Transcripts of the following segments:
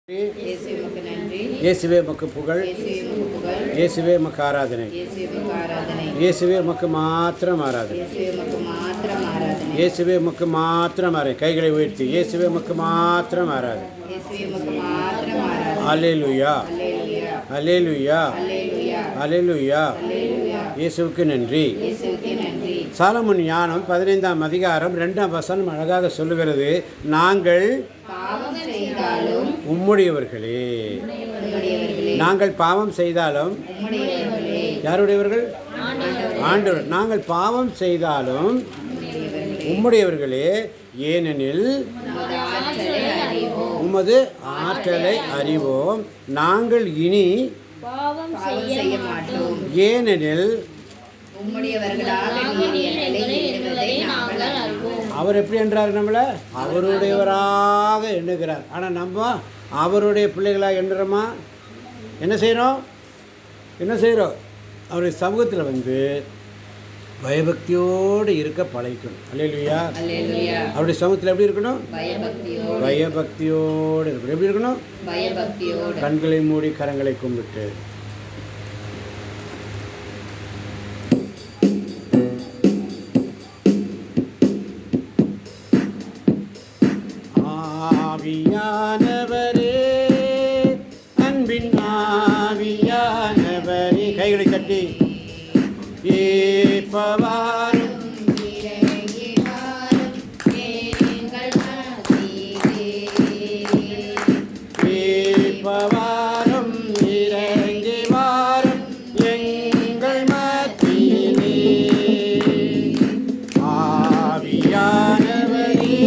இயேசுவே உமக்கு புகழ், இயேசுவே உமக்கு ஆராதனை, இயேசுவே உமக்கு மாத்திரம் ஆராதனை, இயேசுவே உமக்கு மாத்திரம் ஆராதனை. கைகளை உயர்த்தி இயேசுவே உமக்கு மாத்திரம் ஆராதனை. அல்லேலூயா, அல்லேலூயா, அல்லேலூயா. இயேசுவுக்கு நன்றி. சாலமோன் ஞானம் 15ஆம் அதிகாரம் 2ஆம் வசனம் அழகாக சொல்லுகிறது, நாங்கள் உம்முடையவர்களே. நாங்கள் பாவம் செய்தாலும் யாருடையவர்கள்? ஆண்டவர். நாங்கள் பாவம் செய்தாலும் உம்முடையவர்களே, ஏனெனில் உமது ஆற்றலை அறிவோம். நாங்கள் இனி ஏனெனில் அவர் எப்படி என்றார்? நம்மளை அவருடையவராக எண்ணுகிறார். ஆனால் நம்ம அவருடைய பிள்ளைகளாக எண்ணுறோமா? என்ன செய்கிறோம்? அவருடைய சமூகத்தில் பயபக்தியோடு இருக்க பழகிக்கணும். அல்லேலூயா. அவருடைய சமூகத்தில் எப்படி இருக்கணும்? பயபக்தியோடு இருக்கணும். எப்படி இருக்கணும்? கண்களை மூடி கரங்களை கும்பிட்டு ஆவியானவரே, அன்பின் ஆவியானவரே, கைகளை தட்டி ஏப்பவாரும் ஏப்பவாரும் இறங்கி வாரும் எங்கள் மத்தியிலே. ஆவியானவரே,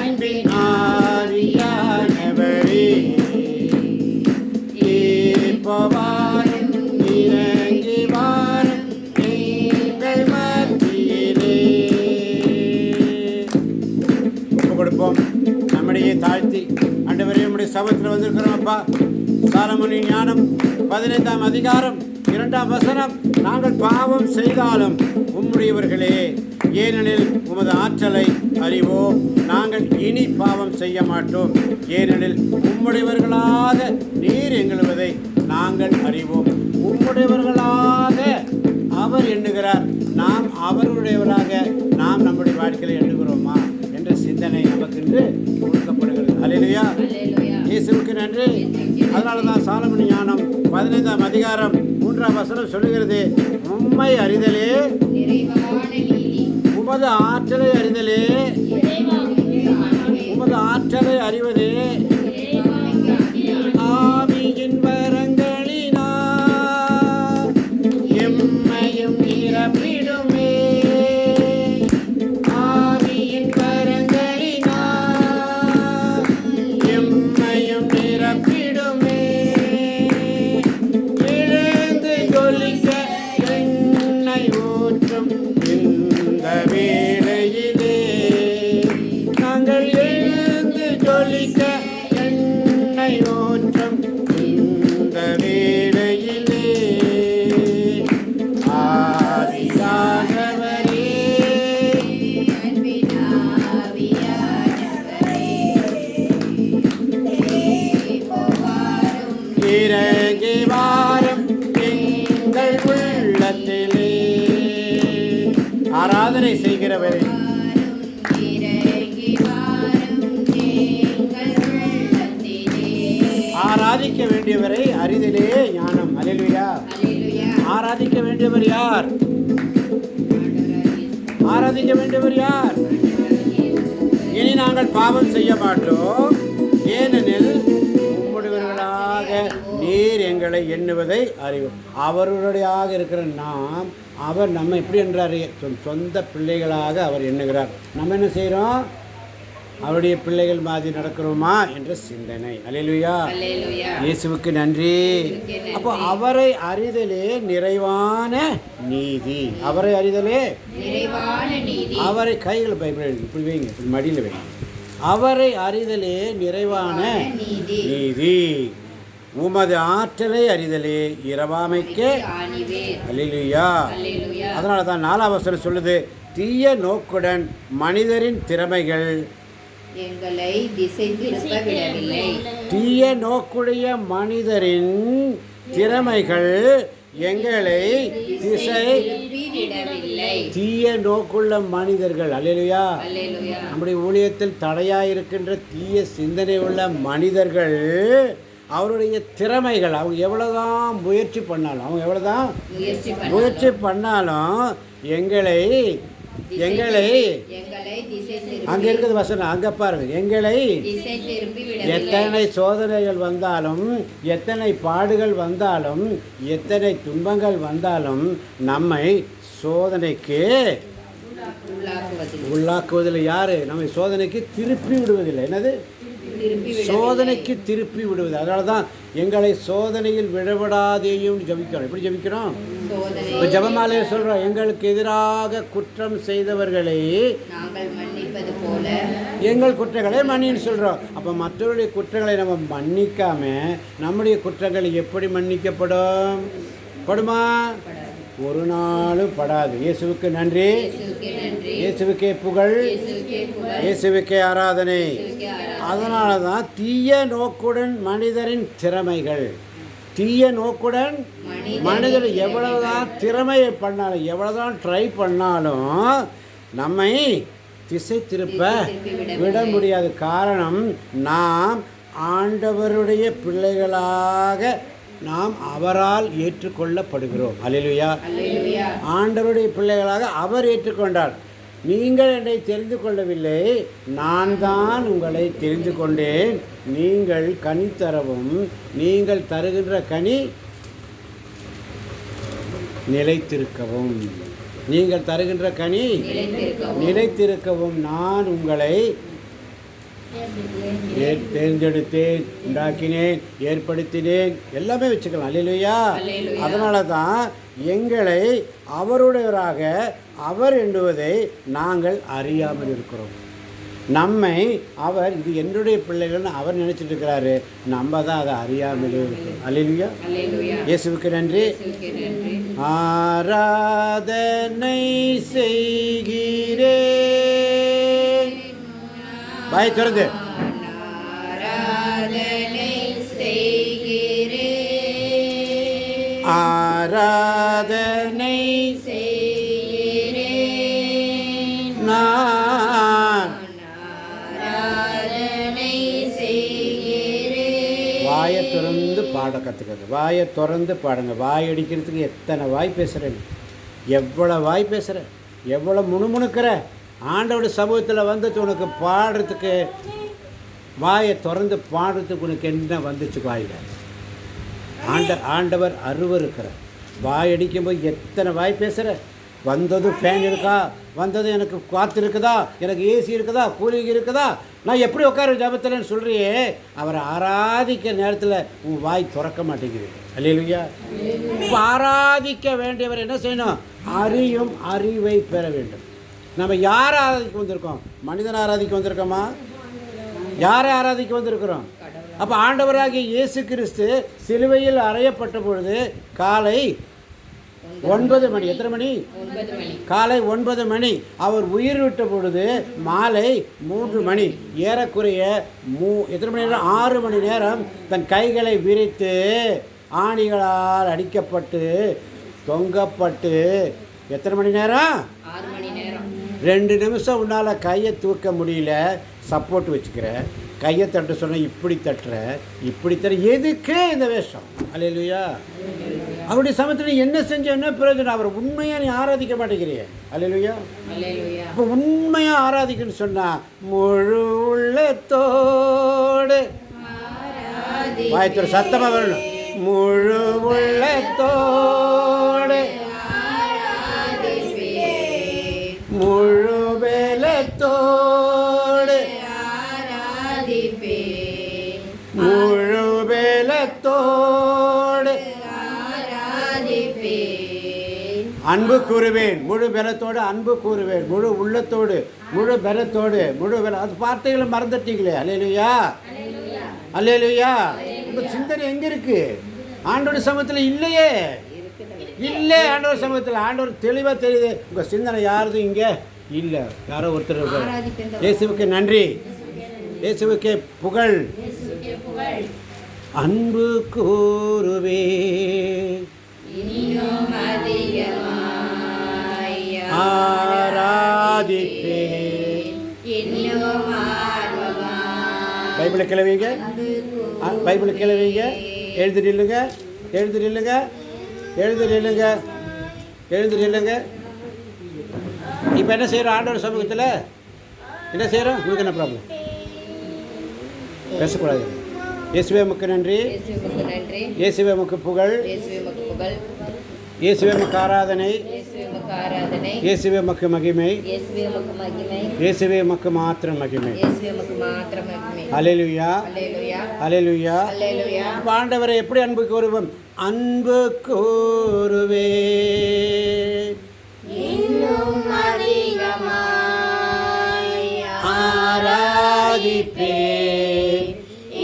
அன்பின் ஆவியானவரே, ஏப்பவாரும் இறங்கி வாரும் எங்கள் மத்தியிலே. ஒப்பு கொடுப்போம். நம்முடைய தாழ்த்தி ஆண்டவரே நம்முடைய சபத்தில் வந்திருக்கிறோம் அப்பா. சாலமோனின் ஞானம் 15ஆம் அதிகாரம் 2ஆம் வசனம், நாங்கள் பாவம் செய்தாலும் உம்முடையவர்களே, ஏனெனில் உமது ஆற்றலை அறிவோம். நாங்கள் இனி பாவம் செய்ய மாட்டோம், ஏனெனில் உம்முடையவர்களாக நீர் எங்களுவதை நாங்கள் அறிவோம். உம்முடையவர்களாக அவர் எண்ணுகிறார், நாம் அவருடையவராக நாம் நம்முடைய வாழ்க்கையை எண்ணுகிறோமா என்ற சிந்தனை நமக்கு இன்று கொடுக்கப்படுகிறது. அல்லேலூயா. இயேசுவுக்கு நன்றி. அதனால தான் சாலமோன் ஞானம் 15ஆம் அதிகாரம் 3ஆம் வசனம் சொல்லுகிறது, உம்மை அறிதலே, உமது ஆற்றலை அறிதலே, உமது ஆற்றலை அறிவதே ஆவியின் வரங்களினால் எம்மையும் நிரப்பிடுமே. ஆவியின் வரங்களினால் எம்மையும் நிரப்பிடுமே. எழுந்து ஜொலிக்க எண்ணெய் ஊற்றும் இந்த வேளையிலே, நாங்கள் எழுந்து ஜொலிக்க எண்ணெய் ஊற்றும் இந்த வேளையிலே. ஆவியானவரே, இறங்கி வாரும் எங்கள் உள்ளத்திலே. ஆராதனை செய்கிறவரே, ஆராதிக்க வேண்டியவரை அறிதலே ஞானம். அல்லேலூயா. ஆராதிக்க வேண்டியவர் யார்? ஆராதிக்க வேண்டியவர் யார்? இனி நாங்கள் பாவம் செய்ய மாட்டோம், ஏனெனில் உம்முடையவர்களாக நீர் எங்களை எண்ணுவதை அறிவோம். அவருடையாக இருக்கிற நாம், அவர் நம்ம எப்படி என்றார்? சொந்த பிள்ளைகளாக அவர் எண்ணுகிறார். நம்ம என்ன செய்கிறோம்? அவருடைய பிள்ளைகள் மாதிரி நடக்கிறோமா என்ற சிந்தனை. அல்லேலூயா. இயேசுவுக்கு நன்றி. அப்போ அவரை அறிதலே நிறைவான நீதி. அவரை அறிதலே அவரை கைகள் பைபிள் இப்படி வைங்க, இப்படி மடியில் வைங்க. அவரை அறிதலே நிறைவான நீதி. உமது ஆற்றலை அறிதலே இரவாமைக்கே. அல்லேலூயா. அதனால தான் 4ஆம் வசனம் சொல்லுது, தீய நோக்குடன் மனிதரின் திறமைகள் எங்களை திசை திருப்ப விடவில்லை. தீய நோக்குடைய மனிதரின் திறமைகள் எங்களை திசை விடவில்லை. தீய நோக்குள்ள மனிதர்கள் அல்லேலூயா. அல்லேலூயா. நம்முடைய ஊழியத்தில் தடையாயிருக்கின்ற தீய சிந்தனை உள்ள மனிதர்கள் அவருடைய திறமைகள் அவங்க எவ்வளோதான் முயற்சி பண்ணாலும் முயற்சி பண்ணாலும் எங்களை அங்கே இருக்குது வசனம், அங்கே பாருங்க, எங்களை எத்தனை சோதனைகள் வந்தாலும் எத்தனை பாடுகள் வந்தாலும் எத்தனை துன்பங்கள் வந்தாலும் நம்மை சோதனைக்கு உள்ளாக்குவதில்லை. யாரு நம்மை சோதனைக்கு திருப்பி விடுவதில்லை. என்னது சோதனைக்கு திருப்பி விடுவது. அதனால தான் எங்களை சோதனையில் விடவிடாதேயும் ஜபிக்கிறோம். எப்படி ஜபிக்கிறோம்? ஜபமாலையை சொல்கிறோம், எங்களுக்கு எதிராக குற்றம் செய்தவர்களை நாங்கள் மன்னிப்பது போல எங்கள் குற்றங்களை மன்னின்னு சொல்கிறோம். அப்போ மற்றவருடைய குற்றங்களை நம்ம மன்னிக்காம நம்முடைய குற்றங்கள் எப்படி மன்னிக்கப்படும்? படுமா? ஒரு நாளும் படாது. இயேசுவுக்கு நன்றி, இயேசுவுக்கே புகழ், இயேசுவுக்கே ஆராதனை. அதனால தான் தீய நோக்குடன் மனிதரின் திறமைகள், தீய நோக்குடன் மனிதர் எவ்வளவுதான் திறமையை பண்ணாலும் எவ்வளவுதான் ட்ரை பண்ணாலும் நம்மை திசை திருப்ப விட முடியாது. காரணம், நாம் ஆண்டவருடைய பிள்ளைகளாக நாம் அவரால் ஏற்றுக்கொள்ளப்படுகிறோம். அல்லேலூயா. ஆண்டவருடைய பிள்ளைகளாக அவர் ஏற்றுக்கொண்டார். நீங்கள் என்னை தெரிந்து கொள்ளவில்லை, நான் தான் உங்களை தெரிந்து கொண்டேன். நீங்கள் கனி தரவும், நீங்கள் தருகின்ற கனி நிலைத்திருக்கவும், நீங்கள் தருகின்ற கனி நிலைத்திருக்கவும் நான் உங்களை தேர்ந்தெடுத்தேன், உண்டாக்கினேன், ஏற்படுத்தினேன், எல்லாமே வச்சுக்கலாம். அல்லேலூயா. அதனால தான் எங்களை அவருடையவராக அவர் எண்ணுவதை நாங்கள் அறியாமல் இருக்கிறோம். நம்மை அவர் இது என்னுடைய பிள்ளைகள்னு அவர் நினைச்சிட்டு இருக்கிறாரு, நம்ம தான் அதை அறியாமலே இருக்கிறோம். அல்லேலூயா. இயேசுவுக்கு நன்றி. ஆராதனை செய்கிறேன். வாய் திறந்து ஆராதனை செய்கிறேன், நான் வாயை திறந்து பாட கற்றுக்கிறது. வாயை திறந்து பாடுங்க. வாய் அடிக்கிறதுக்கு எத்தனை வாய் பேசுகிறேன், எவ்வளோ வாய் பேசுகிற, எவ்வளோ முணுமுணுக்கிற. ஆண்டவருடைய சமூகத்தில் வந்துட்டு உனக்கு பாடுறதுக்கு, வாயை திறந்து பாடுறதுக்கு உனக்கு என்ன வந்துச்சு வாயில்? ஆண்டவர் அருவருக்கிற. வாய் அடிக்கும்போது எத்தனை வாய் பேசுகிற. வந்ததும் ஃபேன் இருக்கா, வந்ததும் எனக்கு காற்று இருக்குதா, எனக்கு ஏசி இருக்குதா, கூலிங் இருக்குதா, நான் எப்படி உட்கார ஜபத்தில்னு சொல்கிறியே. அவரை ஆராதிக்கிற நேரத்தில் உன் வாய் திறக்க மாட்டேங்குது. அல்லேலூயா. இப்போ ஆராதிக்க வேண்டியவர் என்ன செய்யணும்? அறியும் அறிவை பெற வேண்டும். நம்ம யாரை ஆராதிக்க வந்திருக்கோம்? மனிதனை ஆராதிக்க வந்திருக்கோமா? யாரை ஆராதிக்க வந்திருக்கிறோம்? அப்போ ஆண்டவராகிய இயேசு கிறிஸ்து சிலுவையில் அறையப்பட்ட பொழுது காலை 9 மணி. எத்தனை மணி? காலை 9 மணி. அவர் உயிர் விட்ட பொழுது மாலை 3 மணி. ஏறக்குறைய எத்தனை மணி நேரம்? 6 மணி நேரம் தன் கைகளை விரித்து ஆணிகளால் அடிக்கப்பட்டு தொங்கப்பட்டு எத்தனை மணி நேரம்? 6 மணி நேரம். 2 நிமிஷம் உன்னால் கையை தூக்க முடியல, சப்போர்ட் வச்சுக்கிற. கையை தட்ட சொன்ன இப்படி தட்டுற, இப்படி தர. எதுக்கு இந்த வேஷம்? அல்லேலூயா. அவருடைய சமயத்தில் என்ன செஞ்ச என்ன பிரயோஜனம்? அவர் உண்மையாக நீ ஆராதிக்க மாட்டேங்கிறிய. அல்லேலூயா. இப்போ உண்மையாக ஆராதிக்கணும்னு சொன்னால் முழு உள்ளத்தோடு வாய்த்தோடு சத்தமாக வரணும். முழு உள்ளத்தோடு முழு வேலத்தோடு முழு வேலத்தோடு அன்பு கூறுவேன். முழு பலத்தோடு அன்பு கூறுவேன். முழு உள்ளத்தோடு முழு பலத்தோடு முழு பல. அது வார்த்தைகளை மறந்துட்டீங்களே. அல்லேலூயா. அல்லேலூயா. உங்கள் சிந்தனை எங்கே இருக்கு? ஆண்டோட சமூகத்தில் இல்லையே. இல்லை, ஆண்டவர் சமூகத்தில். ஆண்டவர் தெளிவாக தெரியுது. உங்கள் சிந்தனை யாருதும் இங்கே இல்லை. யாரோ ஒருத்தர். இயேசுவுக்கு நன்றி. இயேசுவுக்கே புகழ். அன்பு கூறுவே இன்னும் அதிகமாய் ஆராதிப்பே. இன்னும் ஆர்வமாய் பைபிளை கிளவிங்க, பைபிளை கிளவிங்க. எழுந்து நில்லுங்க, எழுந்து நில்லுங்க, எழுந்து நில்லுங்க, எழுந்து நில்லுங்க. இப்போ என்ன செய்கிறோம்? ஆண்டவர் சமூகத்தில் என்ன செய்கிறோம்? உங்களுக்கு என்ன ப்ராப்ளம்? பேசக்கூடாது. இயேசுவே உமக்கு நன்றி, இயேசுவுக்கு நன்றி, இயேசுவே உமக்கு புகழ், இயேசுவே உமக்கு புகழ், இயேசுவே உமக்கு ஆராதனை, இயேசுவே உமக்கு ஆராதனை, இயேசுவே உமக்கு மகிமை, இயேசுவே உமக்கு மகிமை, இயேசுவே உமக்கு மாத்திரம் மகிமை. இயேசுவே உமக்கு மாத்திரம் மகிமை. அல்லேலூயா, அல்லேலூயா, அல்லேலூயா. அல்லேலூயா. அப்ப ஆண்டவரை எப்படி அன்பு கூறுவோம்? அன்பு கூறுவே இன்னும் அதிகமாய் ஆராதிப்பே.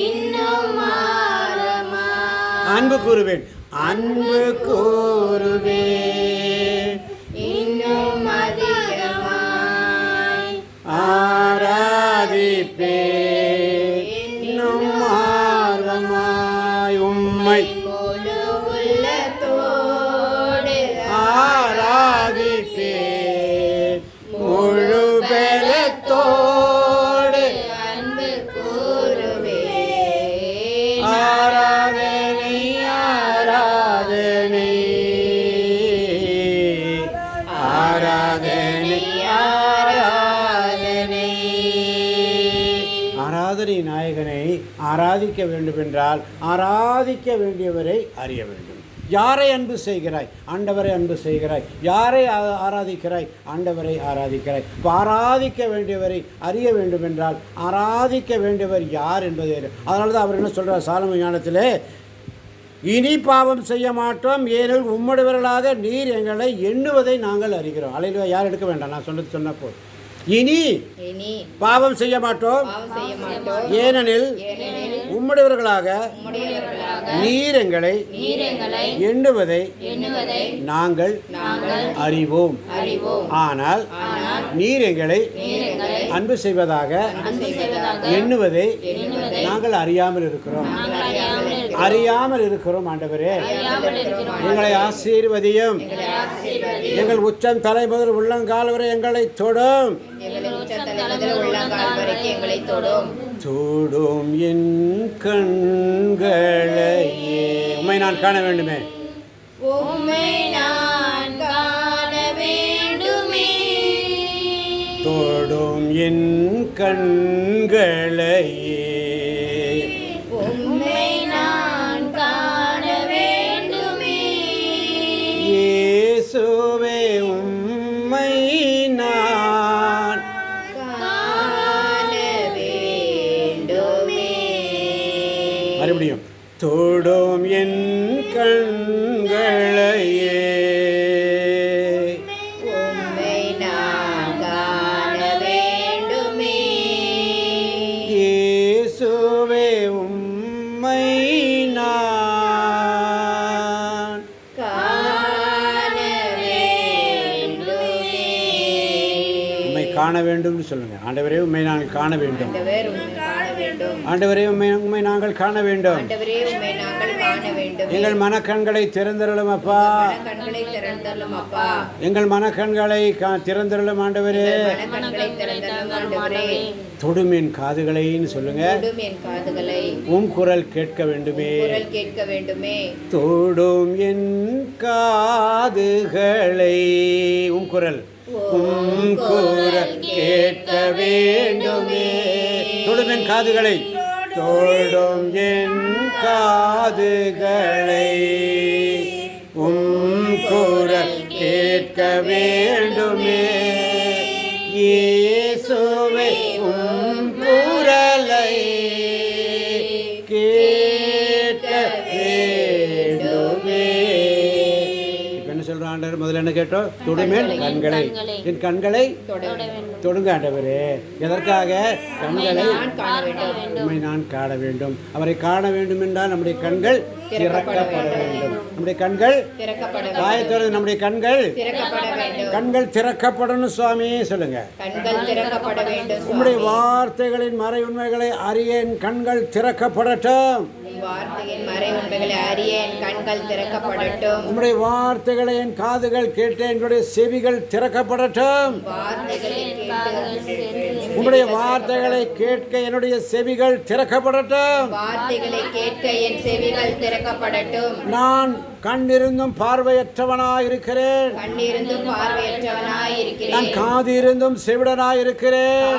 இன்னும் ஆழமாய் அன்பு கூறுவேன், அன்பு கூறுவே இன்னும் அதிகமாய் ஆராதிப்பே. இன்னும் ஆர்வமாய் உம்மை முழு உள்ளத்தோடு ஆராதிப்பே. முழு பலத்தோடு அன்பு கூறுவேன். ஆராதனை, ஆராதனை, ஆராதனை, ஆராதனை. ஆராதனை நாயகனை ஆராதிக்க வேண்டுமென்றால் ஆராதிக்க வேண்டியவரை அறிய வேண்டும். யாரை அன்பு செய்கிறாய்? ஆண்டவரை அன்பு செய்கிறாய். யாரை ஆராதிக்கிறாய்? ஆண்டவரை ஆராதிக்கிறாய். இப்போ ஆராதிக்க வேண்டியவரை அறிய வேண்டுமென்றால் ஆராதிக்க வேண்டியவர் யார் என்பதை அதனால தான் அவர் என்ன சொல்கிறார் சாலமோன் ஞானத்திலே, இனி பாவம் செய்ய மாட்டோம், ஏனெனில் உம்முடையவர்களாக நீர் எங்களை எண்ணுவதை நாங்கள் அறிகிறோம். அலையில யார் எடுக்க வேண்டாம், நான் சொன்னது சொன்ன போது. இனி இனி பாவம் செய்ய மாட்டோம், பாவம் செய்ய மாட்டோம், ஏனெனில் ஏனெனில் உம்முடையவர்களாக உம்முடையவர்களாக நீர் எங்களை நீர் எங்களை எண்ணுவதை எண்ணுவதை நாங்கள் அறிவோம். அறிவோம். ஆனால் ஆனால் நீர் எங்களை நீர் எங்களை அன்பு செய்வதாக அன்பு செய்வதாக எண்ணுவதை எண்ணுவதை நாங்கள் அறியாமல் இருக்கிறோம். நாங்கள் அறியாமல் இருக்கிறோம். அறியாமல் இருக்கிறோம். ஆண்டவரே, அறியாமல் இருக்கிறோம். எங்களை ஆசீர்வதியும். எங்களை ஆசீர்வதியும். எங்கள் உச்சம் தலை முதல் உள்ளங்கால் வரை எங்களை தொடும். எங்களை உச்சத்தலைமுதல் உள்ளங்கால் வரைக்கும் எங்களை தொடும். தொடும் என் கண்களையே. உம்மை நான் காண வேண்டுமே. உம்மை நான் காண வேண்டுமே. தொடும் என் கண்களையே. உம்மை நான் காண வேண்டுமே. இயேசுவே உம்மை நான் காண வேண்டுமே. மறுபடியும் தொடும் என் கண்களையே. உம்மை நான் காண வேண்டுமே. இயேசுவே உம்மை நான் காண வேண்டுமே. உம்மை காண வேண்டும்னு சொல்லுங்க. ஆண்டவரே உம்மை நாங்கள் காண வேண்டும். ஆண்டவர் உம்மை காண வேண்டும். ஆண்டவரே உம்மை நாங்கள் காண வேண்டும். ஆண்டவரே உம்மை நாங்கள் காண வேண்டும். எங்கள் மனக்கண்களை திறந்தருளும் அப்பா. கண்களை திறந்தள்ளும் அப்பா. எங்கள் மனக்கண்களை திறந்தருளும் ஆண்டவரே. கண்களை திறந்தள்ளும் ஆண்டவரே. தொடும் என் காதுகளைன்னு சொல்லுங்க. தொடும் என் காதுகளை. உம் குரல் கேட்க வேண்டுமே. குரல் கேட்க வேண்டுமே. தொடும் என் காதுகளை. உம் குரல், உம் குரல் கேட்க வேண்டுமே. தொடும் என் காதுகளை. தொடும் என் காதுகளை. உம் குரல் கேட்க வேண்டுமே. இயேசுவே உம் குரலை கேட்க வேண்டுமே. இப்ப என்ன சொல்றான் ஆண்டவர் முதல்ல என்ன கேட்டோம்? தொடுமேன் கண்களை, என் கண்களை தொடுங்க ஆண்டவரே. எதற்காக? கண்களை உம்மை நான் காண வேண்டும். அவரை காண வேண்டும் என்றால் நம்முடைய கண்கள் திறக்கப்பட வேண்டும். நம்முடைய கண்கள் வாயத்தோடு நம்முடைய கண்கள் கண்கள் திறக்கப்படணும் சுவாமி. சொல்லுங்க. உம்முடைய வார்த்தைகளின் மறை உண்மைகளை அறிய என் கண்கள் திறக்கப்படட்டும். உம்முடைய வார்த்தைகளை என் காதுகள் கேட்ட என்னுடைய செவிகள் திறக்கப்படட்டும். உம்முடைய வார்த்தைகளை கேட்க என்னுடைய செவிகள் திறக்கப்படட்டும். நான் கண்ணிருந்தும் பார்வையற்றவனாய் இருக்கிறேன். நான் காதிருந்தும் செவிடனாய் இருக்கிறேன்.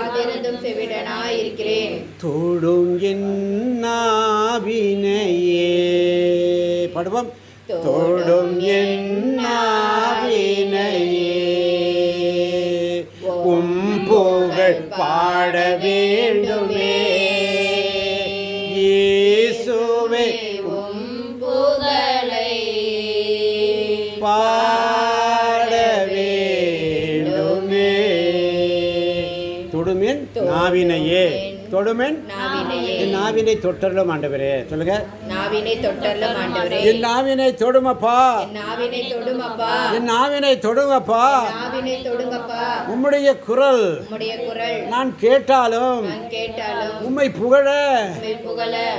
தொடும் என் நாவினையே படுவோம். தொடும் என் நாவினையே உம் புகழ் பாட வேண்டுமே. இயேசுவே உம் புகழை பாட வேண்டுமே. தொடுமென் நாவினையே தொடுமென் என் நாவினை தொட்டரலும் ஆண்டவரே. சொல்லுங்க. என் நாவினை தொடுமப்பா. என் நாவினை தொடுங்கப்பா. உம்முடைய குரல் நான் கேட்டாலும் உம்மை புகழ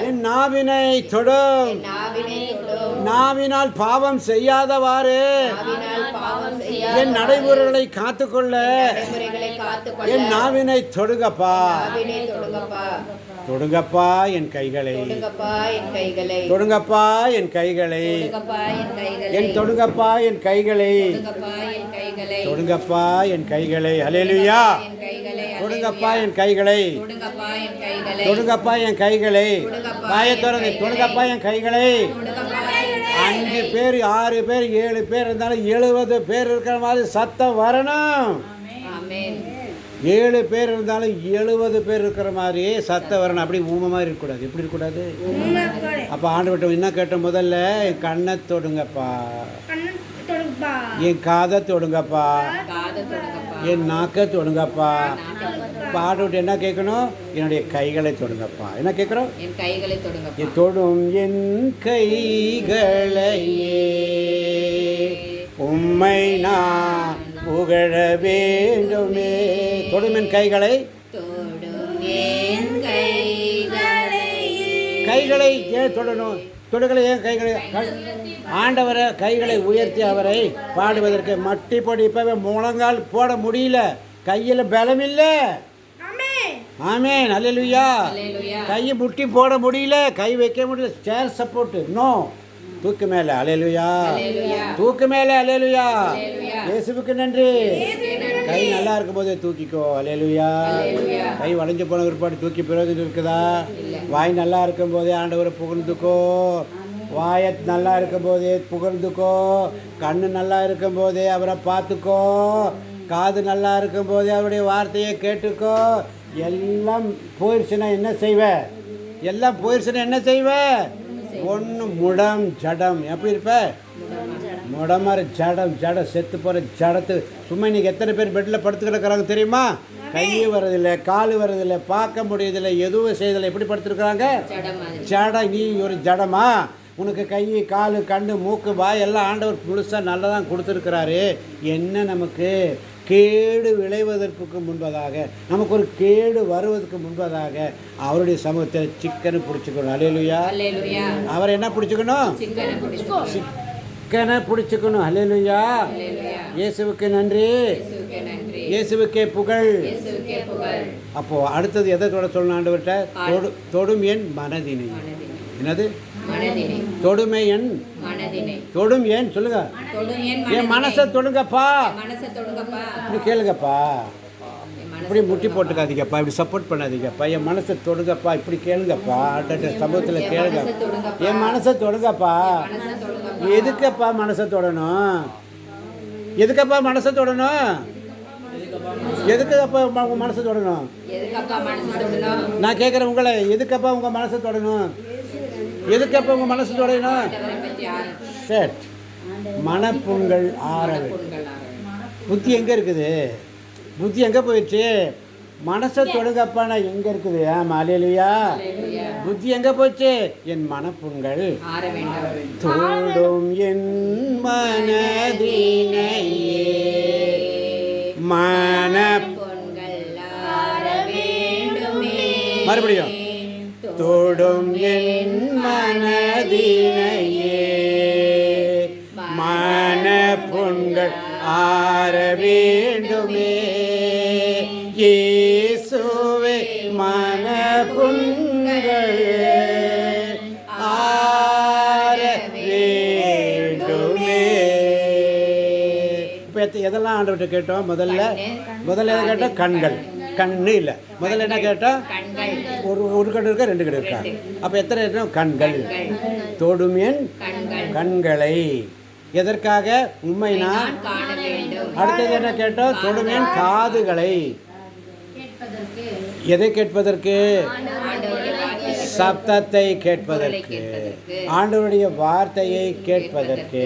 என் நாவினை தொடும். நாவினால் பாவம் செய்யாதவாறு என் நடைமுறைகளை காத்துக்கொள்ள என் நாவினை தொடுங்கப்பா. தொடுங்கப்பா என் கைகளை. தொடுங்கப்பா என் கைகளை. என் தொடுங்கப்பா என் கைகளை. தொடுங்கப்பா என் கைகளை. ஹல்லேலூயா. தொடுங்கப்பா என் கைகளை. தொடுங்கப்பா என் கைகளை. வாயத்தோரங்க. தொடுங்கப்பா என் கைகளை. 5 பேர் 6 பேர் 7 பேர் இருந்தாலும் 70 பேர் இருக்கிற மாதிரி சத்தம் வரணும். 7 பேர் இருந்தாலும் 70 பேர் இருக்கிற மாதிரியே சத்தம் வரணும். அப்படி ஊமை மாதிரி இருக்கக்கூடாது. எப்படி இருக்கக்கூடாது? அப்போ ஆண்டவர்கிட்ட என்ன கேட்ட? முதல்ல என் கண்ணை தொடுங்கப்பா, என் காதை தொடுங்கப்பா, என் நாக்கை தொடுங்கப்பா. ஆண்டவர்கிட்ட என்ன கேட்கணும்? என்னுடைய கைகளை தொடுங்கப்பா. என்ன கேட்குறோம்? என் கைகளை தொடுங்கப்பா. தொடும் என் கைகளையே உம்மை நான் புகழ வேண்டுமே. தொடுமென் கைகளை. கைகளை ஏன் தொடணும்? தொடுகளை ஏன் கைகளை? ஆண்டவரை கைகளை உயர்த்தி அவரை பாடுவதற்கு மட்டி போட்டு இப்பவே முழங்கால் போட முடியல. கையில் பலம் இல்லை. ஆமென். அல்லேலூயா. கையை முட்டி போட முடியல. கை வைக்க முடியல. சேர் சப்போர்ட் நோ. தூக்கு மேலே. அல்லேலூயா. தூக்கு மேலே. அல்லேலூயா. இயேசுவுக்கு நன்றி. கை நல்லா இருக்கும் போதே தூக்கிக்கோ. அல்லேலூயா. கை வளைஞ்சு போன பிற்பாடு தூக்கி பிரயோஜனம் இருக்குதா? வாய் நல்லா இருக்கும் போதே ஆண்டவரை புகழ்ந்துக்கோ. வாயை நல்லா இருக்கும் போதே புகழ்ந்துக்கோ. கண்ணு நல்லா இருக்கும் போதே அவரை பார்த்துக்கோ. காது நல்லா இருக்கும் போதே அவருடைய வார்த்தையை கேட்டுக்கோ. எல்லாம் போயிடுச்சுன்னா என்ன செய்வ? எல்லாம் போயிடுச்சுன்னா என்ன செய்வ? ஒன்று முடம் ஜடம். எப்படி இருப்ப? முடமாரி ஜடம். ஜடம் செத்து போகிற ஜடத்து. சும்மா இன்றைக்கி எத்தனை பேர் பெட்டில் படுத்து கிடக்கிறாங்க தெரியுமா? கையும் வரதில்லை, காலு வரதில்லை, பார்க்க முடியதில்லை, எதுவும் செய்யதில்லை. எப்படி படுத்துருக்குறாங்க? ஜடம். நீ ஒரு ஜடமா? உனக்கு கை காலு கண்ணு மூக்கு வாய் எல்லாம் ஆண்டவர் முழுசாக நல்லா தான் கொடுத்துருக்கிறாரு. என்ன நமக்கு கேடு விளைவதற்கு முன்பதாக, நமக்கு ஒரு கேடு வருவதற்கு முன்பதாக அவருடைய சமூகத்தில் சிக்கனை பிடிச்சிக்கணும். அல்லேலூயா. அவரை என்ன பிடிச்சிக்கணும்? சிக்கனை பிடிச்சிக்கணும். அல்லேலூயா. இயேசுவுக்கு நன்றி. இயேசுவுக்கே புகழ். அப்போ அடுத்தது எதை தொட சொல்லணும் ஆண்டவர்கிட்ட? தொடும் என் மனதினை. என்னது? தொடுமை என் தொடும் ஏன் சொல்லுங்க. என் மனசை தொடுங்கப்பா. இப்படி கேளுங்கப்பா. இப்படி முட்டி போட்டுக்காதீங்கப்பா. இப்படி சப்போர்ட் பண்ணாதீங்கப்பா. என் மனசை தொடுங்கப்பா. இப்படி கேளுங்கப்பா. சமூகத்தில் கேளுங்க. என் மனசை தொடுங்கப்பா. எதுக்கப்பா மனசை தொடணும்? எதுக்கப்பா மனசை தொடணும்? எதுக்கப்பா உங்கள் மனசை தொடணும்? நான் கேட்குறேன் உங்களை, எதுக்கப்பா உங்கள் மனசை தொடணும்? எதுக்கப்பா உங்கள் மனசு தொடணும்? சரி, மனப்புண்கள் ஆற வேண்டும். புத்தி எங்கே இருக்குது? புத்தி எங்கே போயிடுச்சு? மனசை தொடுங்கப்பா. நான் எங்கே இருக்குது? அல்லேலூயா. புத்தி எங்கே போச்சு? என் மனப்புண்கள் தோடும் என் மனதினையே மறுபடியும் தோடும் என் மனதினையே மனப்புண்கள் ஆற வேண்டுமே. இயேசுவே மனப்புண்கள் ஆற வேண்டுமே. இப்போ எதெல்லாம் ஆண்டவர்கிட்ட கேட்டோம்? முதல்ல எதை கேட்டோம்? கண்கள். கண்ணு இல்லை, முதல்ல என்ன கேட்டோம்? ஒரு கண்ணு இருக்கா, 2 கண்ணு இருக்கா? அப்போ எத்தனை இருக்கணும்? கண்கள். தொடும் என் கண்களை எதற்காக? உண்மை நான். அடுத்தது என்ன கேட்டோம்? தொடும் என் காதுகளை. எதை கேட்பதற்கு? சப்தத்தை கேட்பதற்கு, ஆண்டவருடைய வார்த்தையை கேட்பதற்கு,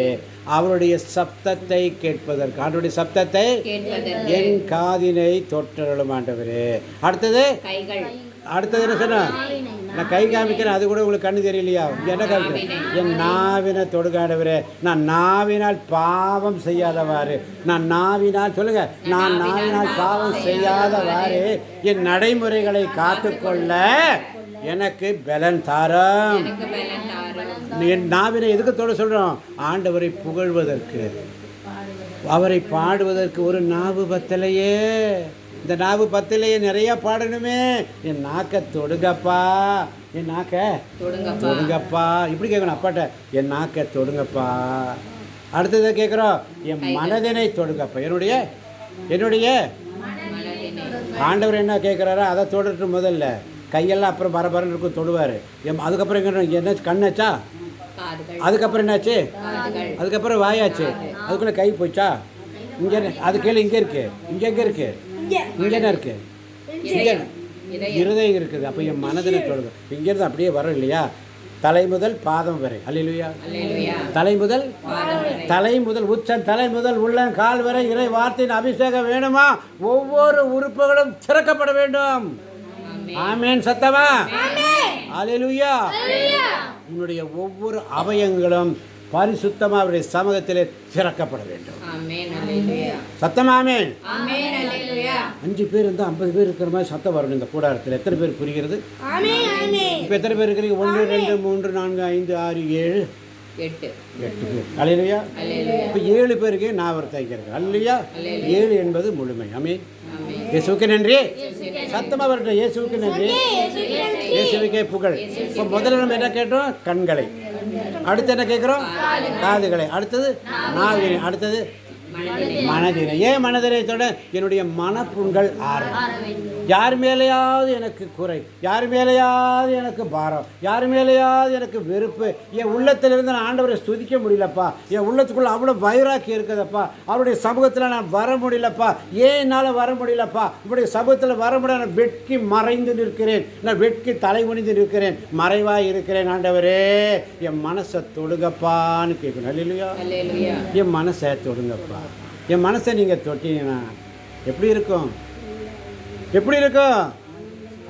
அவருடைய சப்தத்தை கேட்பதற்கு. ஆண்டவருடைய சப்தத்தை என் காதினை தொற்றலும் ஆண்டவரே. அடுத்தது என்ன சொன்ன? நான் கை காமிக்கிறேன், அது கூட உங்களுக்கு கண்ணு தெரியலையா? என்ன காமிக்கிறேன்? என் நாவினை தொடுக ஆண்டவரே. நான் நாவினால் பாவம் செய்யாதவாறு, நான் நாவினால் சொல்லுங்க, நான் நாவினால் பாவம் செய்யாதவாறு என் நடைமுறைகளை காத்துக்கொள்ள எனக்கு பலன் தாரும். என் நாவினை எதுக்கு தொட சொல்கிறோம்? ஆண்டவரை புகழ்வதற்கு, அவரை பாடுவதற்கு. ஒரு நாவு பத்தலையே, இந்த நாவு பத்தலையே, நிறையா பாடணுமே. என் நாக்க தொடுங்கப்பா, என் நாக்க தொடுங்கப்பா. இப்படி கேட்கணும் அப்பாட்ட, என் நாக்க தொடுங்கப்பா. அடுத்ததை கேட்குறோம், என் மனதினை தொடுங்கப்பா. என்னுடைய ஆண்டவர் என்ன கேட்குறாரோ அதை தொடர்ட்டு. முதல்ல கையெல்லாம் அப்புறம் பரபரன்னு இருக்கும், தொடுவார். அதுக்கப்புறம் என்ன? கண்ணாச்சா? அதுக்கப்புறம் என்னாச்சு? அதுக்கப்புறம் வாயாச்சு. அதுக்குள்ளே கை போச்சா? இங்கே அது கீழே இங்கே இருக்கு. இங்கே எங்கே இருக்கு? இங்கே என்ன இருக்கு? இங்கே இருதயம் இருக்குது. அப்போ என் மனதினை தொடுங்க. இங்கேருந்து அப்படியே வரும் இல்லையா? தலை முதல் பாதம் வரை. அல்லேலூயா. தலை முதல் உச்சம், தலை முதல் உள்ளம், கால் வரை இறை வார்த்தையின் அபிஷேகம் வேணுமா? ஒவ்வொரு உறுப்புகளும் திறக்கப்பட வேண்டும். ஆமென். சத்தமா அல்லேலூயா. உன்னுடைய ஒவ்வொரு அவயங்களும் பரிசுத்தமாக அவருடைய சமூகத்திலே திறக்கப்பட வேண்டும். சத்தமா ஆமென். 5 பேர் இருந்தால் 50 பேர் இருக்கிற மாதிரி சத்தம் வரணும் இந்த கூடாரத்தில். எத்தனை பேர் புரிகிறது? இப்போ எத்தனை பேர் இருக்கிறீங்க? 1 2 3 4 5 6 7 8 பேர். அல்லேலூயா. இப்போ 7 பேருக்கு நான் ஒரு தைக்கிறேன். அல்லேலூயா. 7 என்பது முழுமை. ஆமென். இயேசுவுக்கு நன்றி. சத்தமாக வரட்டும். இயேசுவுக்கு நன்றி. இயேசுவுக்கே புகழ். இப்போ முதல்ல நம்ம என்ன கேட்டோம்? கண்களை. அடுத்து என்ன கேட்குறோம்? காதுகளை. அடுத்தது நாவினை. அடுத்தது மனதினை. ஏன் மனதினை தொட? என்னுடைய மனப்புண்கள் ஆறும். யார் மேலேயாவது எனக்கு குறை, யார் மேலேயாவது எனக்கு பாரம், யார் மேலேயாவது எனக்கு வெறுப்பு, என் உள்ளத்திலிருந்து நான் ஆண்டவரை ஸ்துதிக்க முடியலப்பா, என் உள்ளத்துக்குள்ளே அவ்வளோ வைராக்கி இருக்குதப்பா, அவருடைய சமூகத்தில் நான் வர முடியலப்பா, ஏன் என்னால் வர முடியலப்பா, இப்படி சமூகத்தில் வர முடியல, நான் வெட்கி மறைந்து நிற்கிறேன், நான் வெட்கி தலை குனிந்து நிற்கிறேன், மறைவாக இருக்கிறேன். ஆண்டவரே என் மனசை தொடுங்கப்பான்னு கேட்கணும். அல்லேலூயா. என் மனசை தொடுங்கப்பா. என் மனசை நீங்கள் தொட்டீங்கன்னா எப்படி இருக்கும்? எப்படி இருக்கும்?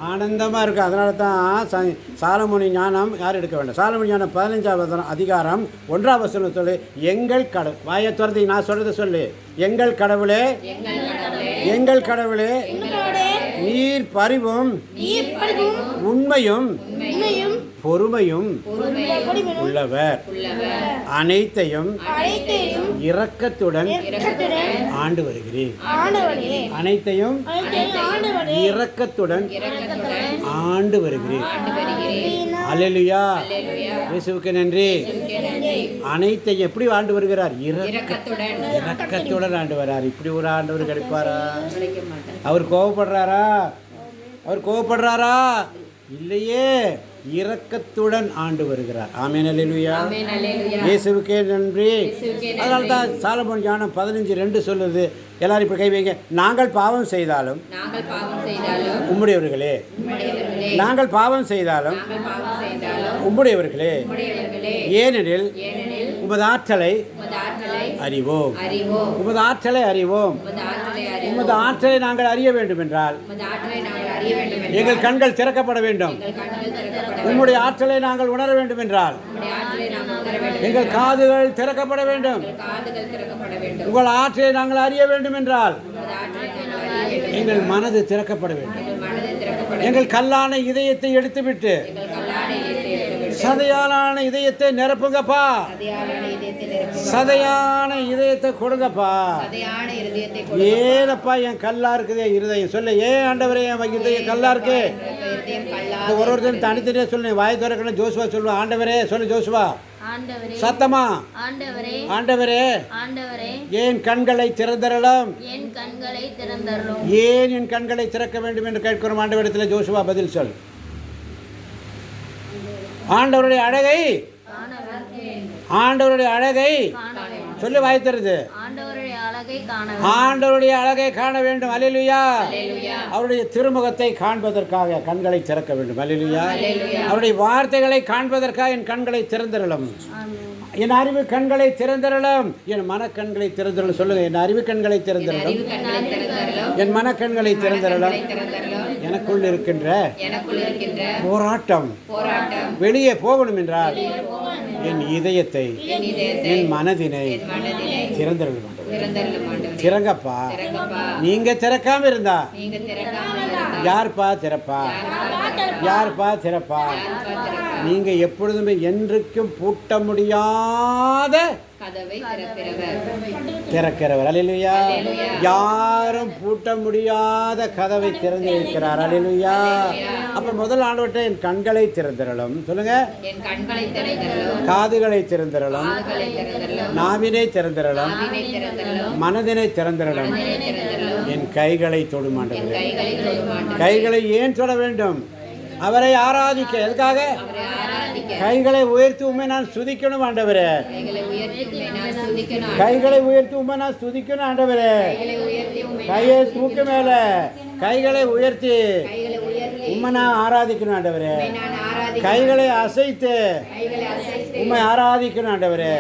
ஆனந்தமாக இருக்கும். அதனால தான் சாலமோனி ஞானம் யார் எடுக்க வேண்டாம். சாலமோனி ஞானம் 15வது அதிகாரம் 1ஆம் வசனம் சொல்லு. எங்கள் கடவுள், வாயை திறந்து நான் சொல்கிறத சொல்லு. எங்கள் கடவுளே, எங்கள் கடவுளே, நீர் பரிவும் உண்மையும் பொறுமையும் உள்ளவர், அனைத்தையும் இரக்கத்துடன் ஆண்டு வருகிறேன். அனைத்தையும் இரக்கத்துடன் ஆண்டு வருகிறேன். அல்லேலூயா. இயேசுவுக்கு நன்றி. அனைத்தையும் எப்படி ஆண்டு வருகிறார்? இரக்கத்துடன் ஆண்டு வரார். இப்படி ஒரு ஆண்டவர் கிடைப்பாரா? அவர் கோபப்படுறாரா? அவர் கோபப்படுறாரா? இல்லையே, இரக்கத்துடன் ஆண்டு வருகிறார். ஆமென். அல்லேலூயா. இயேசுவுக்கே நன்றி. அதனால தான் சாலமோன் ஞானம் 15:2 சொல்லுது. எல்லாரும் இப்போ கை வைங்க. நாங்கள் பாவம் செய்தாலும் உம்முடையவர்களே, நாங்கள் பாவம் செய்தாலும் உம்முடையவர்களே, ஏனெனில் உமது ஆற்றலை அறிவோம். அறிவோம். உமது ஆற்றலை அறிவோம். உமது ஆற்றலை நாங்கள் அறிய வேண்டும் என்றால் எங்கள் கண்கள் திறக்கப்பட வேண்டும். உம்முடைய ஆற்றலை நாங்கள் உணர வேண்டும் என்றால் எங்கள் காதுகள் திறக்கப்பட வேண்டும். உங்கள் ஆற்றலை நாங்கள் அறிய வேண்டும் என்றால் எங்கள் மனது திறக்கப்பட வேண்டும். எங்கள் கல்லான இதயத்தை எடுத்துவிட்டு சதையான இதயத்தை நிரப்புங்கப்பா. சதையான இதயத்தை கொடுங்கப்பா. ஏனப்பா என் கல்லா இருக்குதே இருதயம் சொல்ல. ஏன் ஆண்டவரே என் இதயம் கல்லா இருக்கு? ஒருத்தர் தனித்தனியா சொல்ல. வாய் திறக்கணும். ஜோசுவா சொல்லுவா. ஆண்டவரே சொல்லு ஜோசுவா சத்தமா. ஆண்டவரே ஏன் கண்களை திறந்தரலாம். ஏன் என் கண்களை திறக்க வேண்டும் என்று கேட்கிறோம் ஆண்டவரிடத்தில். ஜோசுவா பதில் சொல். ஆண்டவருடைய அழகை சொல்லி வாய்த்தருது. ஆண்டவருடைய அழகை காண வேண்டும். அல்லேலூயா. அவருடைய திருமுகத்தை காண்பதற்காக கண்களை திறக்க வேண்டும். அல்லேலூயா. அவருடைய வார்த்தைகளை காண்பதற்காக என் கண்களை திறந்திரலும். என் அறிவு கண்களை திறந்திரலும். என் மனக்கண்களை திறந்திரலும். சொல்லுங்க. என் அறிவு கண்களை திறந்திரலும். என் மனக்கண்களை திறந்திரலும். எனக்குள் இருக்கின்ற போராட்டம் வெளியே போகணும் என்றால் என் இதயத்தை என் மனதினை திறந்திரலும். திறங்கப்பா. நீங்க திறக்காம இருந்தா யார்ப்பா திறப்பா? யார்ப்பா திறப்பா? நீங்க எப்பொழுதுமே என்றைக்கும் பூட்ட முடியாத திறக்கிறவர். அல்லேலூயா. யாரும் பூட்ட முடியாத கதவை திறந்து வைக்கிறார். அல்லேலூயா. அப்ப முதல் ஆண்டவர்கிட்ட என் கண்களை திறந்திரலும். சொல்லுங்க. காதுகளை திறந்திரலும். நாவினை திறந்திரலும். மனதினை திறந்திரலும். என் கைகளை தொடுமாண்டவர். கைகளை ஏன் தொட வேண்டும்? அவரை ஆராதிக்க. எதுக்காக? கைகளை உயர்த்தி உண்மை நான் சுதிக்கணும் ஆண்டவரே. கைகளை உயர்த்தி உண்மை நான் சுதிக்கணும் ஆண்டவரே. கையை தூக்கு மேல கைகளை உயர்த்தி உண்மை நான் ஆராதிக்கணும் ஆண்டவரே. கைகளை அசைத்து உண்மை ஆராதிக்கணும் ஆண்டவரே.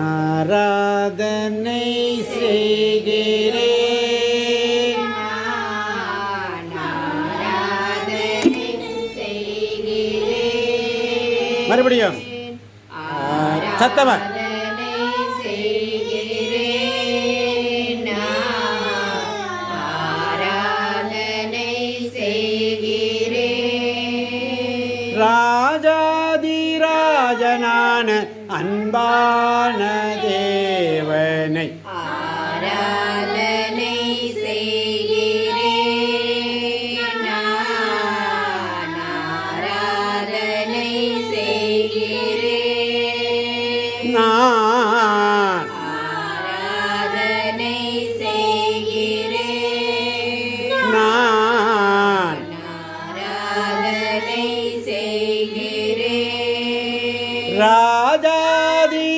ஆராதனை செய்கிறேன். மறுபடியும் சத்தமா. ராஜாதிராஜனான அன்பான தேவனை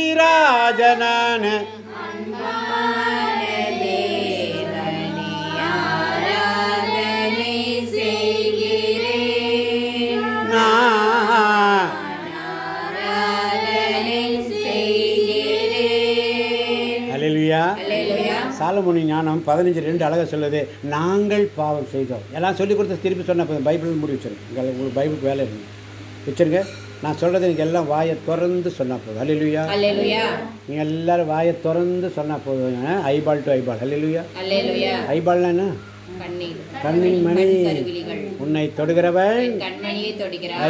ராஜாதிராஜனான சாலமோனி ஞானம் 15:2 அழகாக சொல்லுது. நாங்கள் பாவம் செய்தோம். எல்லாம் சொல்லிக் கொடுத்த திருப்பி சொன்ன பைபிள் மூடி வச்சிருங்க. உங்களுக்கு பைபிளுக்கு வேலை இருக்கு வச்சுருங்க. நான் சொல்கிறது எனக்கு எல்லாம் வாயை திறந்து சொன்னால் போதும். அல்லேலூயா. நீங்கள் எல்லோரும் வாயை திறந்து சொன்னால் போதும். Eyeball to eyeball. அல்லேலூயா. ஐபால்னா என்ன? கண்ணின் மணி உன்னை தொடுகிறவன்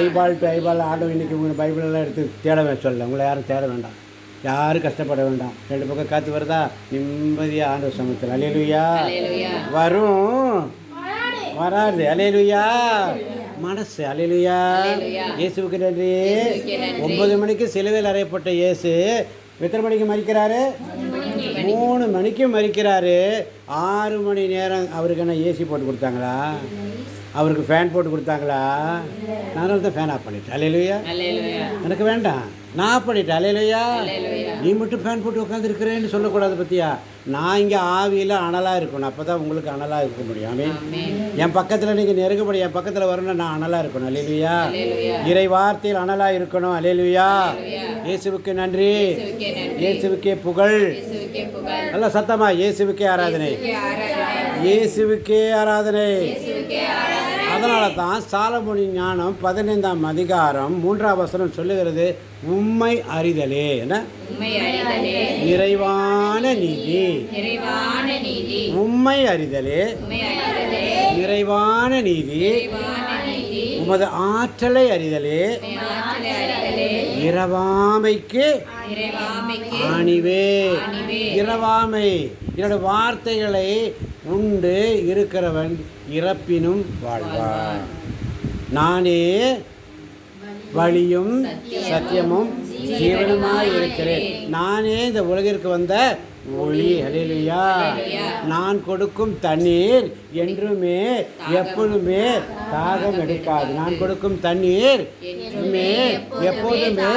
ஐபால் டு ஐபால். ஆடும் இன்னைக்கு உங்கள் பைபிளெல்லாம் எடுத்து தேட சொல்ல. உங்களை யாரும் தேட வேண்டாம். யாரும் கஷ்டப்பட வேண்டாம். 2 பக்கம் காற்று வருதா நிம்மதியாக ஆண்டவர் சமூகத்தில். அல்லேலூயா. வரும் வராது. அல்லேலூயா. மனசு. அல்லேலூயா. இயேசுவுக்கு நன்றி. 9 மணிக்கு சிலுவையில் அறையப்பட்ட இயேசு எத்தனை மணிக்கு மறிக்கிறாரு? 3 மணிக்கு மறிக்கிறாரு. 6 மணி நேரம் அவருக்கு என்ன ஏசி போட்டு கொடுத்தாங்களா? அவருக்கு ஃபேன் போட்டு கொடுத்தாங்களா? நான் தான் ஃபேன் ஆஃப் பண்ணிட்டேன். அல்லேலூயா. எனக்கு வேண்டாம், நான் ஆஃப் பண்ணிட்டேன். அல்லேலூயா. நீ மட்டும் ஃபேன் போட்டு உட்காந்துருக்கிறேன்னு சொல்லக்கூடாது. பற்றியா, நான் இங்கே ஆவியில் அனலாக இருக்கணும். அப்போ தான் உங்களுக்கு அனலாக இருக்க முடியும். என் பக்கத்தில் நீங்கள் நெருங்கப்படி என் பக்கத்தில் வரணும்னா நான் அனலாக இருக்கணும். அல்லேலூயா. இறை வார்த்தையில் அனலாக இருக்கணும். அல்லேலூயா. இயேசுவுக்கு நன்றி, இயேசுவுக்கே நன்றி. இயேசுவுக்கே புகழ். இயேசுவுக்கே புகழ். நல்ல சத்தமா இயேசுவுக்கே ஆராதனை, ஆராதனை. இயேசுவுக்கே ஆராதனை. இயேசுவுக்கே ஆராதனை. அதனால தான் சாலமோனின் ஞானம் 15ஆம் அதிகாரம் 3ஆம் வசனம் சொல்லுகிறது, உம்மை அறிதலே என உம்மை அறிதலே நிறைவான நீதி. நிறைவான நீதி. உம்மை அறிதலே உம்மை அறிதலே நிறைவான நீதி. நிறைவான நீதி. உமது ஆற்றலை அறிதலே உம்மை ஆற்றலை அறிதலே இரவாமைக்கு இறைவாமைக்கு அணிவே. அணிவே. இரவாமை என்னோட வார்த்தைகளை உண்டு இருக்கிறவன் இறப்பினும் வாழ்வான். நானே வழியும் சத்தியமும் ஜீவனுமாய் இருக்கிறேன். நானே இந்த உலகிற்கு வந்த ஒளி. ஹல்லேலூயா. நான் கொடுக்கும் தண்ணீர் என்றுமே எப்பொழுதுமே தாகம் எடுக்காது. நான் கொடுக்கும் தண்ணீர் எப்போதுமே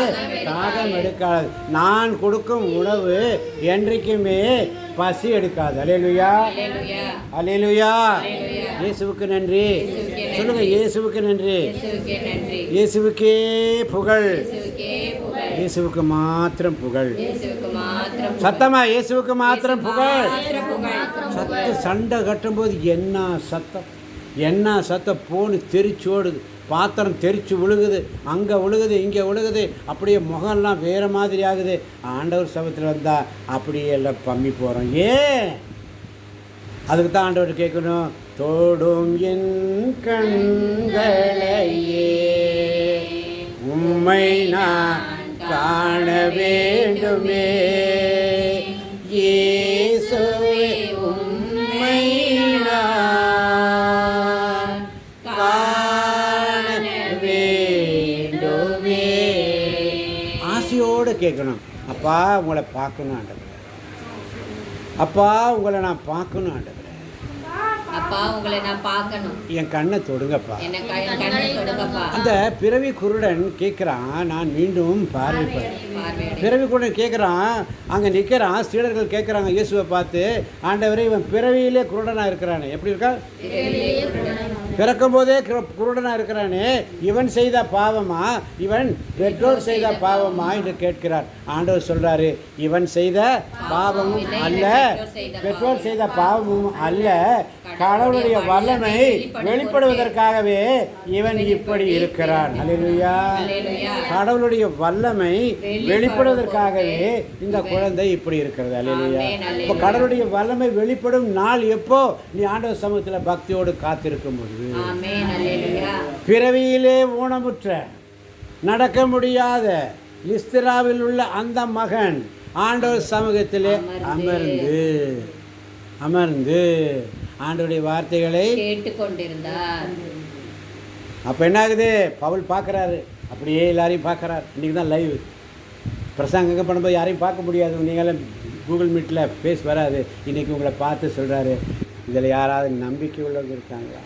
தாகம் எடுக்காது. நான் கொடுக்கும் உணவு என்றைக்குமே பசி எடுக்காது. ஹல்லேலூயா, ஹல்லேலூயா. இயேசுவுக்கு நன்றி சொல்லுங்க, இயேசுவுக்கு நன்றி, இயேசுவுக்கே நன்றி. இயேசுவுக்கே புகழ், இயேசுவுக்கே புகழ். இயேசுவுக்கு மாத்திரம் புகழ். இயேசுவுக்கு மாத்திரம் சத்தமா இயேசுவுக்கு மாத்திரம் புகழ். புகழ். சண்டை கட்டும்போது என்ன சத்தம், என்ன சத்தம், போன்னு தெரிச்சு ஓடுது, பாத்திரம் தெரிச்சு விழுகுது, அங்கே விழுகுது, இங்கே விழுகுது, அப்படியே முகம்லாம் வேறு மாதிரி ஆகுது. ஆண்டவர் சபத்தில் வந்தால் அப்படியே எல்லாம் பம்மி போகிறோம். ஏன்? அதுக்கு தான் ஆண்டவர் கேட்கணும், தோடும் என் கண்களையே உம்மை நான் காண வேண்டுமே. இயேசுவே உம்மை நான் காண வேண்டுமே. ஆசையோடு கேட்கணும், அப்பா உங்களை பார்க்கணும் ஆண்டவரே, அப்பா உங்களை நான் பார்க்கணும் ஆண்டவரே, அப்பா உங்களை நான் பார்க்கணும், என் கண்ணை தொடுங்கப்பா. கண்ணை தொடுங்கப்பா. அந்த பிறவி குருடன் கேட்குறான், நான் மீண்டும் பார்வைப்பேன். பிறவி குருடன் கேட்குறான், அங்கே நிற்கிறான், சீடர்கள் கேட்குறாங்க இயேசுவை பார்த்து, ஆண்டவரே இவன் பிறவியிலே குருடனாக இருக்கிறானே, எப்படி இருக்கா? பிறக்கும் போதே குருடனாக இருக்கிறானே, இவன் செய்த பாவமா, இவன் பெற்றோர் செய்த பாவமா என்று கேட்கிறார். ஆண்டவர் சொல்றாரு, இவன் செய்த பாவமும் அல்ல, பெற்றோர் செய்த பாவமும் அல்ல, கடவுளுடைய வல்லமை வெளிப்படுவதற்காகவே இவன் இப்படி இருக்கிறான். அல்லேலூயா. கடவுளுடைய வல்லமை வெளிப்படுவதற்காகவே இந்த குழந்தை இப்படி இருக்கிறது. அல்லேலூயா. இப்போ கடவுளுடைய வல்லமை வெளிப்படும் நாள் எப்போ? நீ ஆண்டவர் சமூகத்தில் பக்தியோடு காத்திருக்கும் பொழுது. பிறவியிலே ஊனமுற்ற நடக்க முடியாத லிஸ்திராவில் உள்ள அந்த மகன் ஆண்டவர் சமூகத்திலே அமர்ந்து ஆண்டவருடைய வார்த்தைகளை கேட்டுக்கொண்டிருந்தார். அப்போ என்ன ஆகுது? பவுல் பார்க்குறாரு, அப்படியே எல்லாரையும் பார்க்குறாரு. இன்றைக்கி தான் லைவ் பிரசங்கம் பண்ணும்போது யாரையும் பார்க்க முடியாது, நீங்களாம் கூகுள் மீட்டில் ஃபேஸ் வராது. இன்றைக்கி உங்களை பார்த்து சொல்கிறாரு, இதில் யாராவது நம்பிக்கை உள்ளவங்க இருக்காங்களா?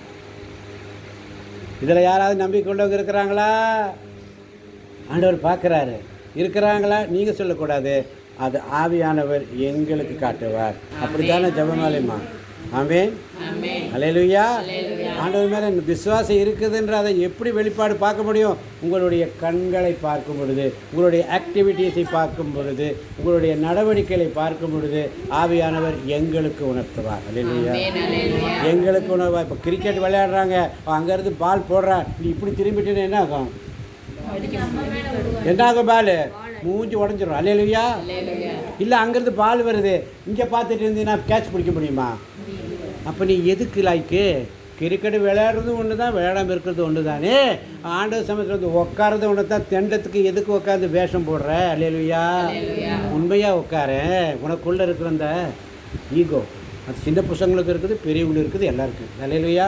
இதில் யாராவது நம்பிக்கை உள்ளவங்க இருக்கிறாங்களா? ஆண்டவர் பார்க்குறாரு, இருக்கிறாங்களா? நீங்கள் சொல்லக்கூடாது, அது ஆவியானவர் எங்களுக்கு காட்டுவார். அப்படித்தானே ஜெபமாலைமா? ஆமென், அல்லேலூயா. ஆண்டவர் மேலே விசுவாசம் இருக்குதுன்ற அதை எப்படி வெளிப்பாடு பார்க்க முடியும்? உங்களுடைய கண்களை பார்க்கும் பொழுது, உங்களுடைய ஆக்டிவிட்டீஸை பார்க்கும் பொழுது, உங்களுடைய நடவடிக்கைகளை பார்க்கும் பொழுது ஆவியானவர் எங்களுக்கு உணர்த்துவார். அல்லேலூயா. எங்களுக்கு உணர்வார். இப்போ கிரிக்கெட் விளையாடுறாங்க, அங்கேருந்து பால் போடுறான், நீ இப்படி திரும்பிட்டுன்னு என்ன ஆகும்? என்ன ஆகும்? பால் மூஞ்சி உடஞ்சிடும். அல்லேலூயா. இல்லை, அங்கேருந்து பால் வருது, இங்கே பார்த்துட்டு இருந்தீங்கன்னா கேட்ச் பிடிக்க முடியுமா? அப்போ நீ எதுக்கு லாய்க்கு? கிரிக்கெட் விளையாடுறது ஒன்று தான், விளையாடாமல் இருக்கிறது ஒன்று தானே. ஆண்டவர் சமயத்தில் வந்து உட்காரது ஒன்று தான். தெண்டத்துக்கு எதுக்கு உட்காந்து வேஷம் போடுற? அல்லேலூயா. உண்மையாக உட்காரேன். உனக்குள்ளே இருக்கிற அந்த ஈகோ, அது சின்ன பசங்களுக்கு இருக்குது, பெரியவங்களுக்கு இருக்குது, எல்லாருக்கும். அல்லேலூயா.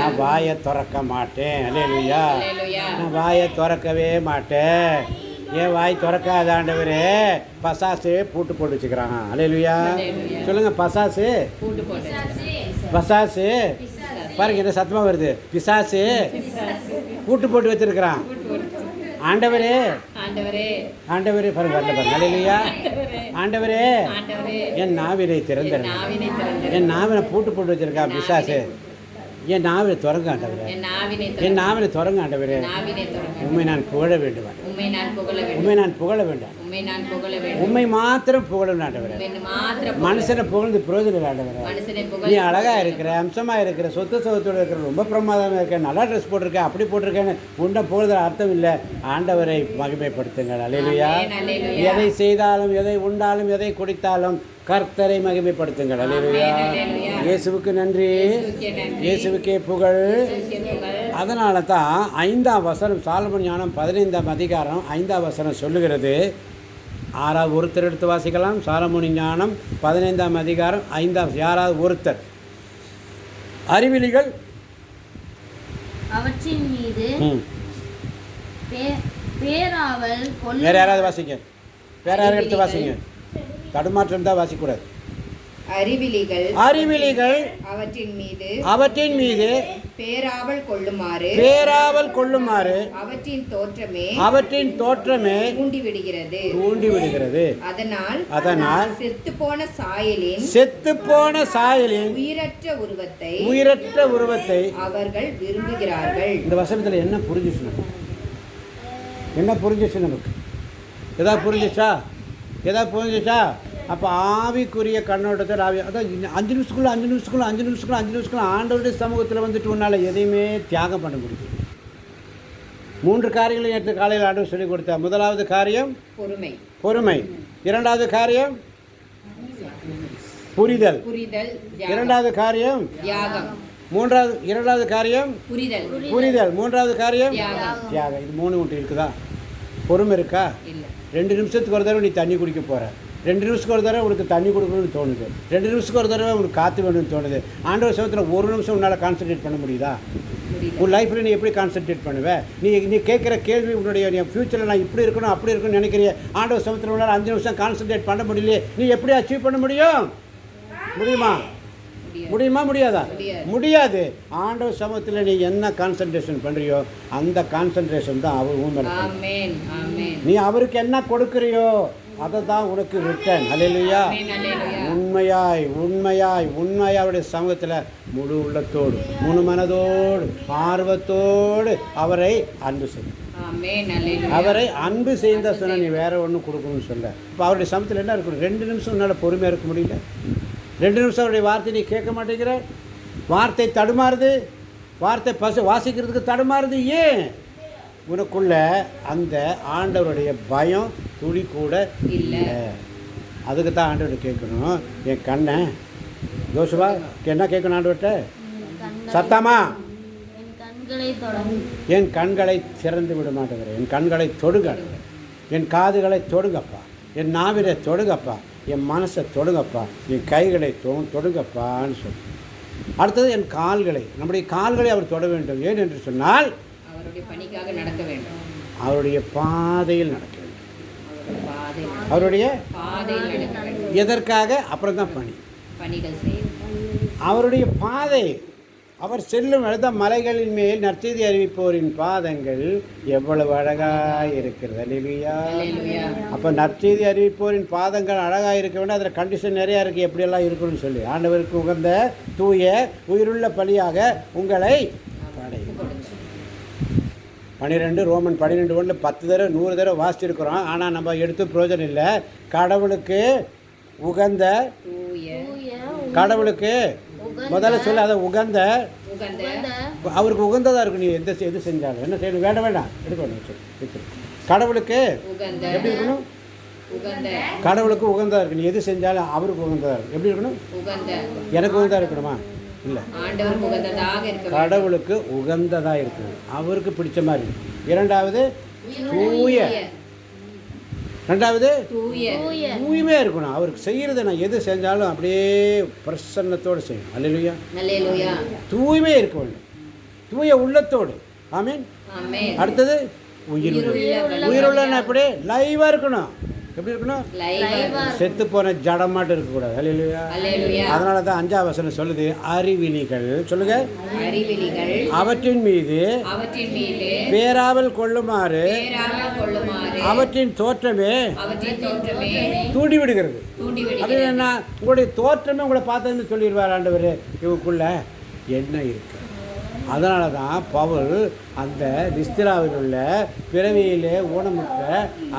நான் வாயை திறக்க மாட்டேன். அல்லேலூயா. நான் வாயை திறக்கவே மாட்டேன். ஏன் வாய் திறக்காத ஆண்டவரே? பசாசு பூட்டு போட்டு வச்சுக்கிறாங்க. அல்லேலூயா. சொல்லுங்கள், பசாசு பசாசு பாருங்க, என்ன சத்தமாக வருது? பிசாசு பூட்டு போட்டு வச்சிருக்கிறான். ஆண்டவரே ஆண்டவரே பாருங்க, வரல பாருங்க. அல்லேலூயா. ஆண்டவரே என் நாவினை திறந்துடுங்க. என் நாவினை பூட்டு போட்டு வச்சிருக்கான் பிசாசு. என் நாவினை திறங்க ஆண்டவரே, என் நாவினை என் நாவினை திறங்க ஆண்டவரே. நாவினை தொடங்க. உண்மை நான் புகழ வேண்டும், உம்மை நான் புகழ வேண்டும். உண்மை நான் புகழ வேண்டாம், உம்மை நான் புகழ வேண்டும். உண்மை மாத்திரம் புகழணும் ஆண்டவரே. உம்மை மாத்திரம் மனுஷனை புகழ்ந்து பிரயோஜனம் இல்லை ஆண்டவரே. மனுஷனை நீ புகழ. அழகா இருக்கிற, அம்சமா இருக்கிற, சொத்து சுகத்தோடு இருக்கிற, ரொம்ப பிரமாதமாக இருக்க, நல்லா ட்ரெஸ் போட்டிருக்க, அப்படி போட்டிருக்கேன்னு உண்ட புகழ்தல் அர்த்தம் இல்லை. ஆண்டவரை மகிமைப்படுத்துங்கள். அல்லேலூயா. ஆமென், அல்லேலூயா. எதை செய்தாலும், எதை உண்டாலும், எதை குடித்தாலும் கர்த்தரை மகிமைப்படுத்துங்கள். அல்லேலூயா. ஆமென், அல்லேலூயா. இயேசுவுக்கு நன்றி, இயேசுவுக்கே நன்றி. இயேசுவுக்கே புகழ். இயேசுவுக்கே புகழ். அதனால தான் 5ஆம் வசனம், சாலமோன் ஞானம் 15ஆம் அதிகாரம் 5ஆம் வசனம் சொல்லுகிறது. 6வது ஒருத்தர் எடுத்து வாசிக்கலாம். சாலமோன் ஞானம் 15ஆம் அதிகாரம் 5ஆம், யாராவது ஒருத்தர். அறிவிலிகள் அவற்றின் மீது பேராவல் கொள்ளும். வேற யாராவது வாசிங்க, வேற யாரும் எடுத்து வாசிங்க. தடுமாற்றம் தான் வாசிக்கூடாது. அறிவிலிகள் அறிவிலிகள் அவற்றின் மீது பேராவல் கொள்ளுமாறு அவற்றின் தோற்றமே தூண்டி விடுகிறது. அதனால் செத்துப்போன சாயலின் உயிரற்ற உருவத்தை அவர்கள் விரும்புகிறார்கள். இந்த வசனத்துல என்ன புரிஞ்சிச்சு நமக்கு? என்ன புரிஞ்சிச்சு நமக்கு? ஏதாவது புரிஞ்சிச்சா? அப்போ ஆவிக்குரிய கண்ணோட்டத்தில் அதான் 5 நிமிஷத்துக்குள்ள ஆண்டவருடைய சமூகத்தில் வந்துட்டு உன்னால் எதையுமே தியாகம் பண்ண முடியும். 3 காரியங்களை நேற்று காலையில் ஆண்டவர் சொல்லிக் கொடுத்தார். முதலாவது காரியம் பொறுமை. 2வது காரியம் புரிதல். 2வது காரியம் தியாகம். 2வது காரியம் புரிதல். 3வது காரியம் தியாகம். இது 3 ஒன்று இருக்குதா? பொறுமை இருக்கா? 2 நிமிஷத்துக்கு ஒரு தடவை நீ தண்ணி குடிக்க போகிற, 2 நிமிஷத்துக்கு ஒரு தடவை உனக்கு தண்ணி கொடுக்கணும்னு தோணுது, 2 நிமிஷத்துக்கு ஒரு தடவை உனக்கு காற்று வேணும்னு தோணுது. ஆண்டவர் சமயத்தில் 1 நிமிஷம் உன்னால் கான்சன்ட்ரேட் பண்ண முடியுதா? உன் லைஃப்பில் நீ எப்படி கான்சன்ட்ரேட் பண்ணுவேன்? நீ கேட்குற கேள்வி, உன்னுடைய ஃப்யூச்சரில் நான் இப்படி இருக்கணும் அப்படி இருக்கணும்னு நினைக்கிறிய. ஆண்டவர் சமயத்தில் உன்னால் 5 நிமிஷம் கான்சன்ட்ரேட் பண்ண முடியலையே, நீ எப்படி அச்சீவ் பண்ண முடியும்? முடியாதா? முடியாது. ஆண்டவர் சமூகத்தில் நீ என்ன கான்சன்ட்ரேஷன் பண்ணுறியோ அந்த கான்சன்ட்ரேஷன் தான் அவர் உண்மை. நீ அவருக்கு என்ன கொடுக்குறியோ அதை தான் உனக்கு ரிட்டர்ன். அல்லேலூயா. உண்மையாய் அவருடைய சமூகத்தில் முழு உள்ளத்தோடு, முழு மனதோடு, ஆர்வத்தோடு அவரை அன்பு செய்யும். அவரை அன்பு செய்த சொன்ன நீ வேற ஒன்றும் கொடுக்கணும்னு சொல்ல. இப்போ அவருடைய சமூகத்தில் என்ன இருக்கணும்? 2 நிமிஷம் உன்னால் பொறுமையாக இருக்க முடியல. 2 நிமிஷம் அவருடைய வார்த்தை நீ கேட்க மாட்டேங்கிற. வார்த்தை தடுமாறுது, வார்த்தை வாசிக்கிறதுக்கு தடுமாறுது. ஏன்? உனக்குள்ள அந்த ஆண்டவருடைய பயம் துளி கூட இல்லை. அதுக்கு தான் ஆண்டவர்கிட்ட கேட்கணும். என் கண்ணை யோசுவா என்ன கேட்கணும் ஆண்டவர்கிட்ட? சத்தமா என் கண்களை திறந்து விட மாட்டேங்கிறேன். என் கண்களை தொடுங்க, என் காதுகளை தொடுங்கப்பா, என் நாவினை தொடுங்கப்பா, என் மனசை தொடுங்கப்பா, என் கைகளை தொடுங்கப்பான்னு சொல்லி. அடுத்தது என் கால்களை, நம்முடைய கால்களை அவர் தொட வேண்டும். ஏன் என்று சொன்னால் அவருடைய பணிக்காக நடக்க வேண்டும், அவருடைய பாதையில் நடக்க வேண்டும், அவருடைய எதற்காக? அப்புறம் தான் பணிகள் செய்யும். அவருடைய பாதை, அவர் செல்லும் இடத்த மலைகளின் மேல் நற்செய்தி அறிவிப்போரின் பாதங்கள் எவ்வளவு அழகாக இருக்கிறது. அல்லேலூயா. அப்போ நற்செய்தி அறிவிப்போரின் பாதங்கள் அழகாக இருக்க வேண்டும். அதில் கண்டிஷன் நிறையா இருக்குது, எப்படியெல்லாம் இருக்கணும்னு சொல்லி. ஆண்டவருக்கு உகந்த தூய உயிருள்ள பலியாக உங்களை 12 ரோமன் 12:1 10 தடவை 100 தடவை வாசிச்சிருக்கிறோம். ஆனால் நம்ம எடுத்து பிரயோஜனம் இல்லை. கடவுளுக்கு உகந்த, கடவுளுக்கு முதல்ல சொல்ல அதை உகந்த, அவருக்கு உகந்ததாக இருக்கும். நீ எது செஞ்சாலும் என்ன செய்யணும்? வேண்டாம் எடுக்கணும். கடவுளுக்கு எப்படி இருக்கணும்? கடவுளுக்கு உகந்ததாக இருக்கு. நீ எது செஞ்சாலும் அவருக்கு உகந்ததாக இருக்கும். எப்படி இருக்கணும்? எனக்கு உகந்ததாக இருக்கணுமா? இல்லை, கடவுளுக்கு உகந்ததாக இருக்கணும், அவருக்கு பிடிச்ச மாதிரி. 2வது தூய்மையாக இருக்கணும். அவருக்கு செய்கிறத நான் எது செஞ்சாலும் அப்படியே பிரசன்னத்தோடு செய்யணும். அல்லேலூயா. தூய்மையாக இருக்க வேண்டும், தூய உள்ளத்தோடு. ஆமீன். அடுத்தது உயிருள்ள எப்படி லைவாக இருக்கணும். எப்படி இருக்கணும்? செத்து போன ஜடமாட்டு இருக்கக்கூடாது. அல்லேலூயா. அதனால தான் 5ஆம் வசனம் சொல்லுது, அறிவிலிகள் சொல்லுங்க, அவற்றின் மீது பேராவல் கொள்ளுமாறு அவற்றின் தோற்றமே தூண்டி விடுகிறது. அது என்ன? உங்களுடைய தோற்றமே உங்களை பார்த்ததுன்னு சொல்லிடுவார் ஆண்டவர். இவங்களுக்குள்ள என்ன இருக்கு? அதனால தான் பவுல் அந்த லிஸ்திராவில் உள்ள பிறவியிலே ஊனமுற்ற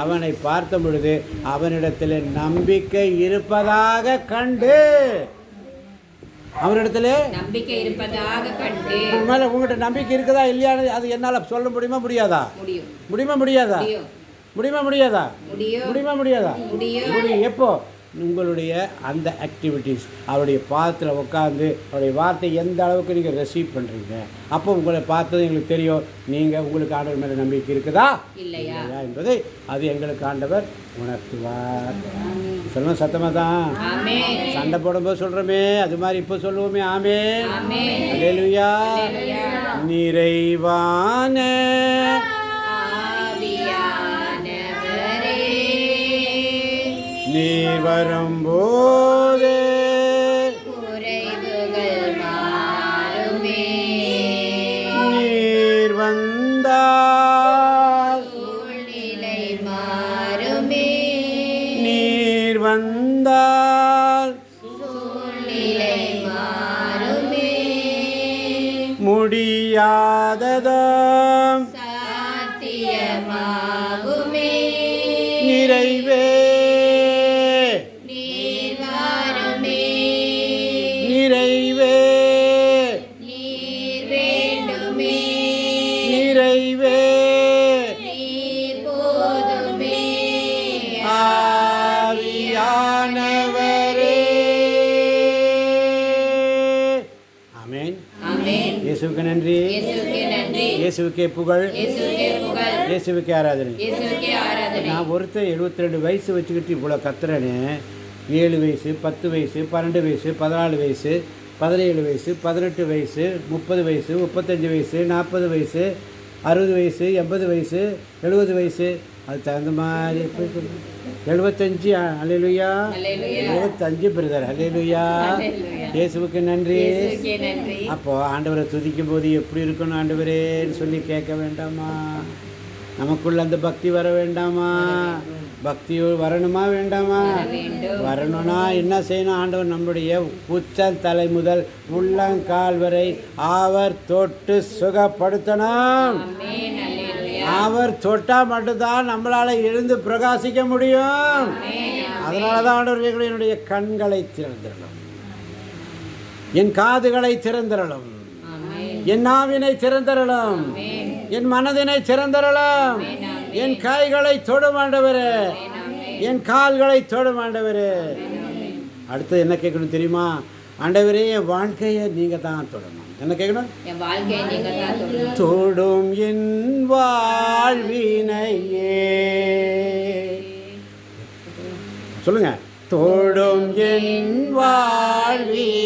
அவனை பார்த்த பொழுது அவனிடத்தில் நம்பிக்கை இருப்பதாக கண்டு, அவனிடத்துல நம்பிக்கை இருப்பதாக கண்டு. மேலே உங்கள்கிட்ட நம்பிக்கை இருக்குதா இல்லையான்னு அது என்னால் சொல்ல முடியுமா முடியாதா? முடியுமா முடியாதா? முடியுமா முடியாதா? முடியுமா முடியாதா? முடியும். எப்போ? உங்களுடைய அந்த ஆக்டிவிட்டீஸ், அவருடைய பாதத்தில் உட்காந்து அவருடைய வார்த்தை எந்த அளவுக்கு நீங்கள் ரிசீவ் பண்ணுறீங்க, அப்போ உங்களை பார்த்தது எங்களுக்கு தெரியும் நீங்கள் உங்களுக்கு ஆண்டவர் மேலே நம்பிக்கை இருக்குதா இல்லையா என்பதை அது எங்களுக்கு ஆண்டவர் உணர்த்துவார். சொல்லணும் சத்தமாக தான். சண்டை போடும்போது சொல்கிறோமே அது மாதிரி இப்போ சொல்லுவோமே. ஆமென். அல்லேலூயா. நிறைவான நீர் வரும்போது குறைவுகள் மாறுமே, நீர் வந்தால் சூழ்நிலை மாறுமே, நீர் வந்தால் சூழ்நிலை மாறுமே, முடியாததும் சாத்தியமாகுமே, நிறைவே நிறைவே நீர் வேண்டுமே, நிறைவே நீர் போதுமே, ஆவியானவரே. ஆமென். ஆமென். இயேசுவுக்கு நன்றி, இயேசுவுக்கே நன்றி, இயேசுவுக்கே புகழ், இயேசுவுக்கே புகழ், இயேசுவுக்கே ஆராதனை. இயேசுவுக்கே ஆராதனை. நான் ஒருத்தர் 72 வயசு வச்சுக்கிட்டு இவ்வளோ கத்துறேன்னு 7 வயசு 10 வயசு 12 வயசு 14 வயசு 17 வயசு 18 வயசு 30 வயசு 35 வயசு 40 வயசு 60 வயசு 80 வயசு 70 வயசு அது தகுந்த மாதிரி எப்படி சொல்லுங்க. 75. அல்லேலூயா. 75 பிரதர். அல்லேலூயா. இயேசுவுக்கு நன்றி. அப்போது ஆண்டவரை துதிக்கும் போது எப்படி இருக்கணும் ஆண்டவரேன்னு சொல்லி கேட்க வேண்டாமா? நமக்குள்ள அந்த பக்தி வர வேண்டாமா? பக்தி வரணுமா வேண்டாமா? வரணும்னா என்ன செய்யணும்? ஆண்டவர் நம்முடைய உச்சந்தலை முதல் உள்ளங்கால் வரை அவர் தொட்டு சுகப்படுத்தணும். அவர் தொட்டால் மட்டும்தான் நம்மளால் எழுந்து பிரகாசிக்க முடியும். அதனால தான் ஆண்டவர் என்னுடைய கண்களை திறந்திரணும், என் காதுகளை திறந்திரணும், என் நாவினை திறந்திரணும், என் மனதினை திறந்திரணும், என் கைகளை தொடும் ஆண்டவரே, என் கால்களை தொடும் ஆண்டவரே. அடுத்து என்ன கேட்கணும் தெரியுமா? ஆண்டவரே என் வாழ்க்கையை நீங்கள் தான் தொடணும். என்ன கேட்கணும்? என் வாழ்க்கையை நீங்கள் தான் தொடணும். தொடும் என் வாழ்வினையே. சொல்லுங்க. தொடும் என் வாழ்வினையே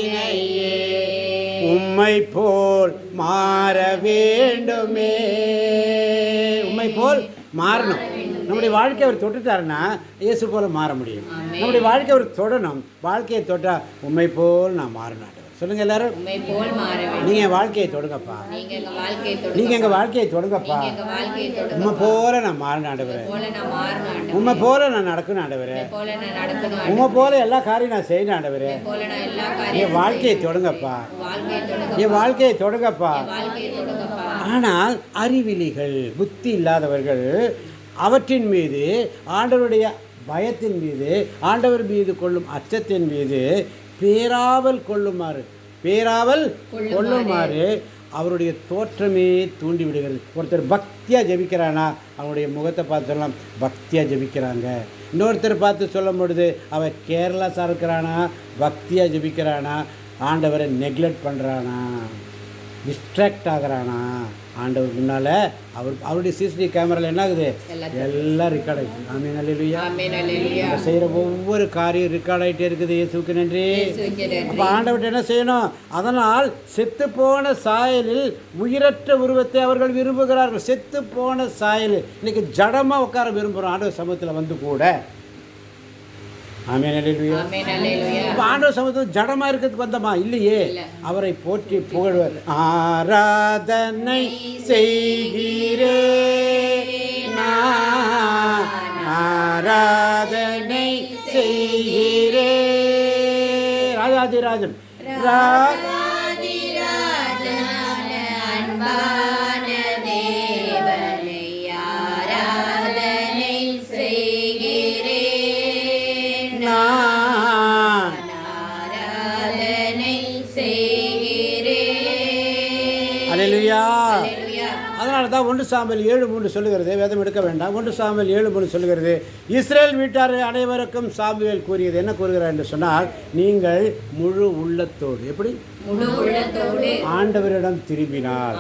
உம்மை போல் மாற வேண்டுமே. உம்மை போல் மாறணும். நம்முடைய வாழ்க்கை அவர் தொட்டுட்டாருன்னா இயேசு போல மாற முடியும். நம்முடைய வாழ்க்கை அவர் தொடணும். வாழ்க்கையை தொட்டால் உம்மை போல் நான் மாறினான். சொல்லுங்க எல்லாரும். நீங்க என் வாழ்க்கையை தொடுங்கப்பா, நீங்க எங்க வாழ்க்கையை தொடுங்கப்பா. உண்மை போல நான் மாறின ஆண்டவரே, உண்மை போல நான் நடக்கணும் ஆண்டவரே, உண்மை போல எல்லா காரியம் நான் செய்யணும் ஆண்டவரே. என் வாழ்க்கையை தொடுங்கப்பா, என் வாழ்க்கையை தொடுங்கப்பா. ஆனால் அறிவிலிகள், புத்தி இல்லாதவர்கள் அவற்றின் மீது, ஆண்டவருடைய பயத்தின் மீது, ஆண்டவர் மீது கொள்ளும் அச்சத்தின் மீது பேராவல் கொள்ளுமாறு அவருடைய தோற்றமே தூண்டி விடுகிறது. ஒருத்தர் பக்தியாக ஜெபிக்கிறானா அவனுடைய முகத்தை பார்த்துலாம் பக்தியாக ஜெபிக்கிறாங்க. இன்னொருத்தர் பார்த்து சொல்லும் பொழுது அவன் கேர்லெஸ்ஸாக இருக்கிறானா, பக்தியாக ஜெபிக்கிறானா, ஆண்டவரை நெக்லெக்ட் பண்ணுறானா, டிஸ்ட்ராக்ட் ஆகிறானா. ஆண்டவர் முன்னால் அவருடைய சிசிடிவி கேமராவில் என்ன ஆகுது? எல்லாம் ரெக்கார்ட் ஆகிடுது. ஆமென் அல்லேலூயா. நம்ம செய்கிற ஒவ்வொரு காரியம் ரெக்கார்ட் ஆகிட்டே இருக்குது. இயேசுவுக்கு நன்றி. அப்போ ஆண்டவர்கிட்ட என்ன செய்யணும்? அதனால் செத்து போன சாயலில் உயிரற்ற உருவத்தை அவர்கள் விரும்புகிறார்கள். செத்து போன சாயல் இன்னைக்கு ஜடமாக உட்கார விரும்புகிறோம் ஆண்டவர் சமூகத்தில் வந்து கூட. ஆமென் அல்லேலூயா. அப்ப ஆண்டவர் சமூகத்தில் ஜடமா இருக்கிறதுக்கு வந்தமா? இல்லையே. அவரை போற்றி புகழ்வர். ஆராதனை செய்கிறேன், ஆராதனை செய்கிறேன். ராஜாதிராஜன் அதான் 1 சாமுவேல் 7:3 சொல்லுகிறது. வேதம் எடுக்க வேண்டாம். 1 சாமுவேல் 7:3 சொல்லுகிறது, இஸ்ரேல் வீட்டார் அனைவருக்கும் சாமுவேல் கூறியது என்ன கூறுகிறார் என்று சொன்னால், நீங்கள் முழு உள்ளத்தோடு எப்படி முழு உள்ளத்தோடு ஆண்டவரிடம் திரும்பினார்.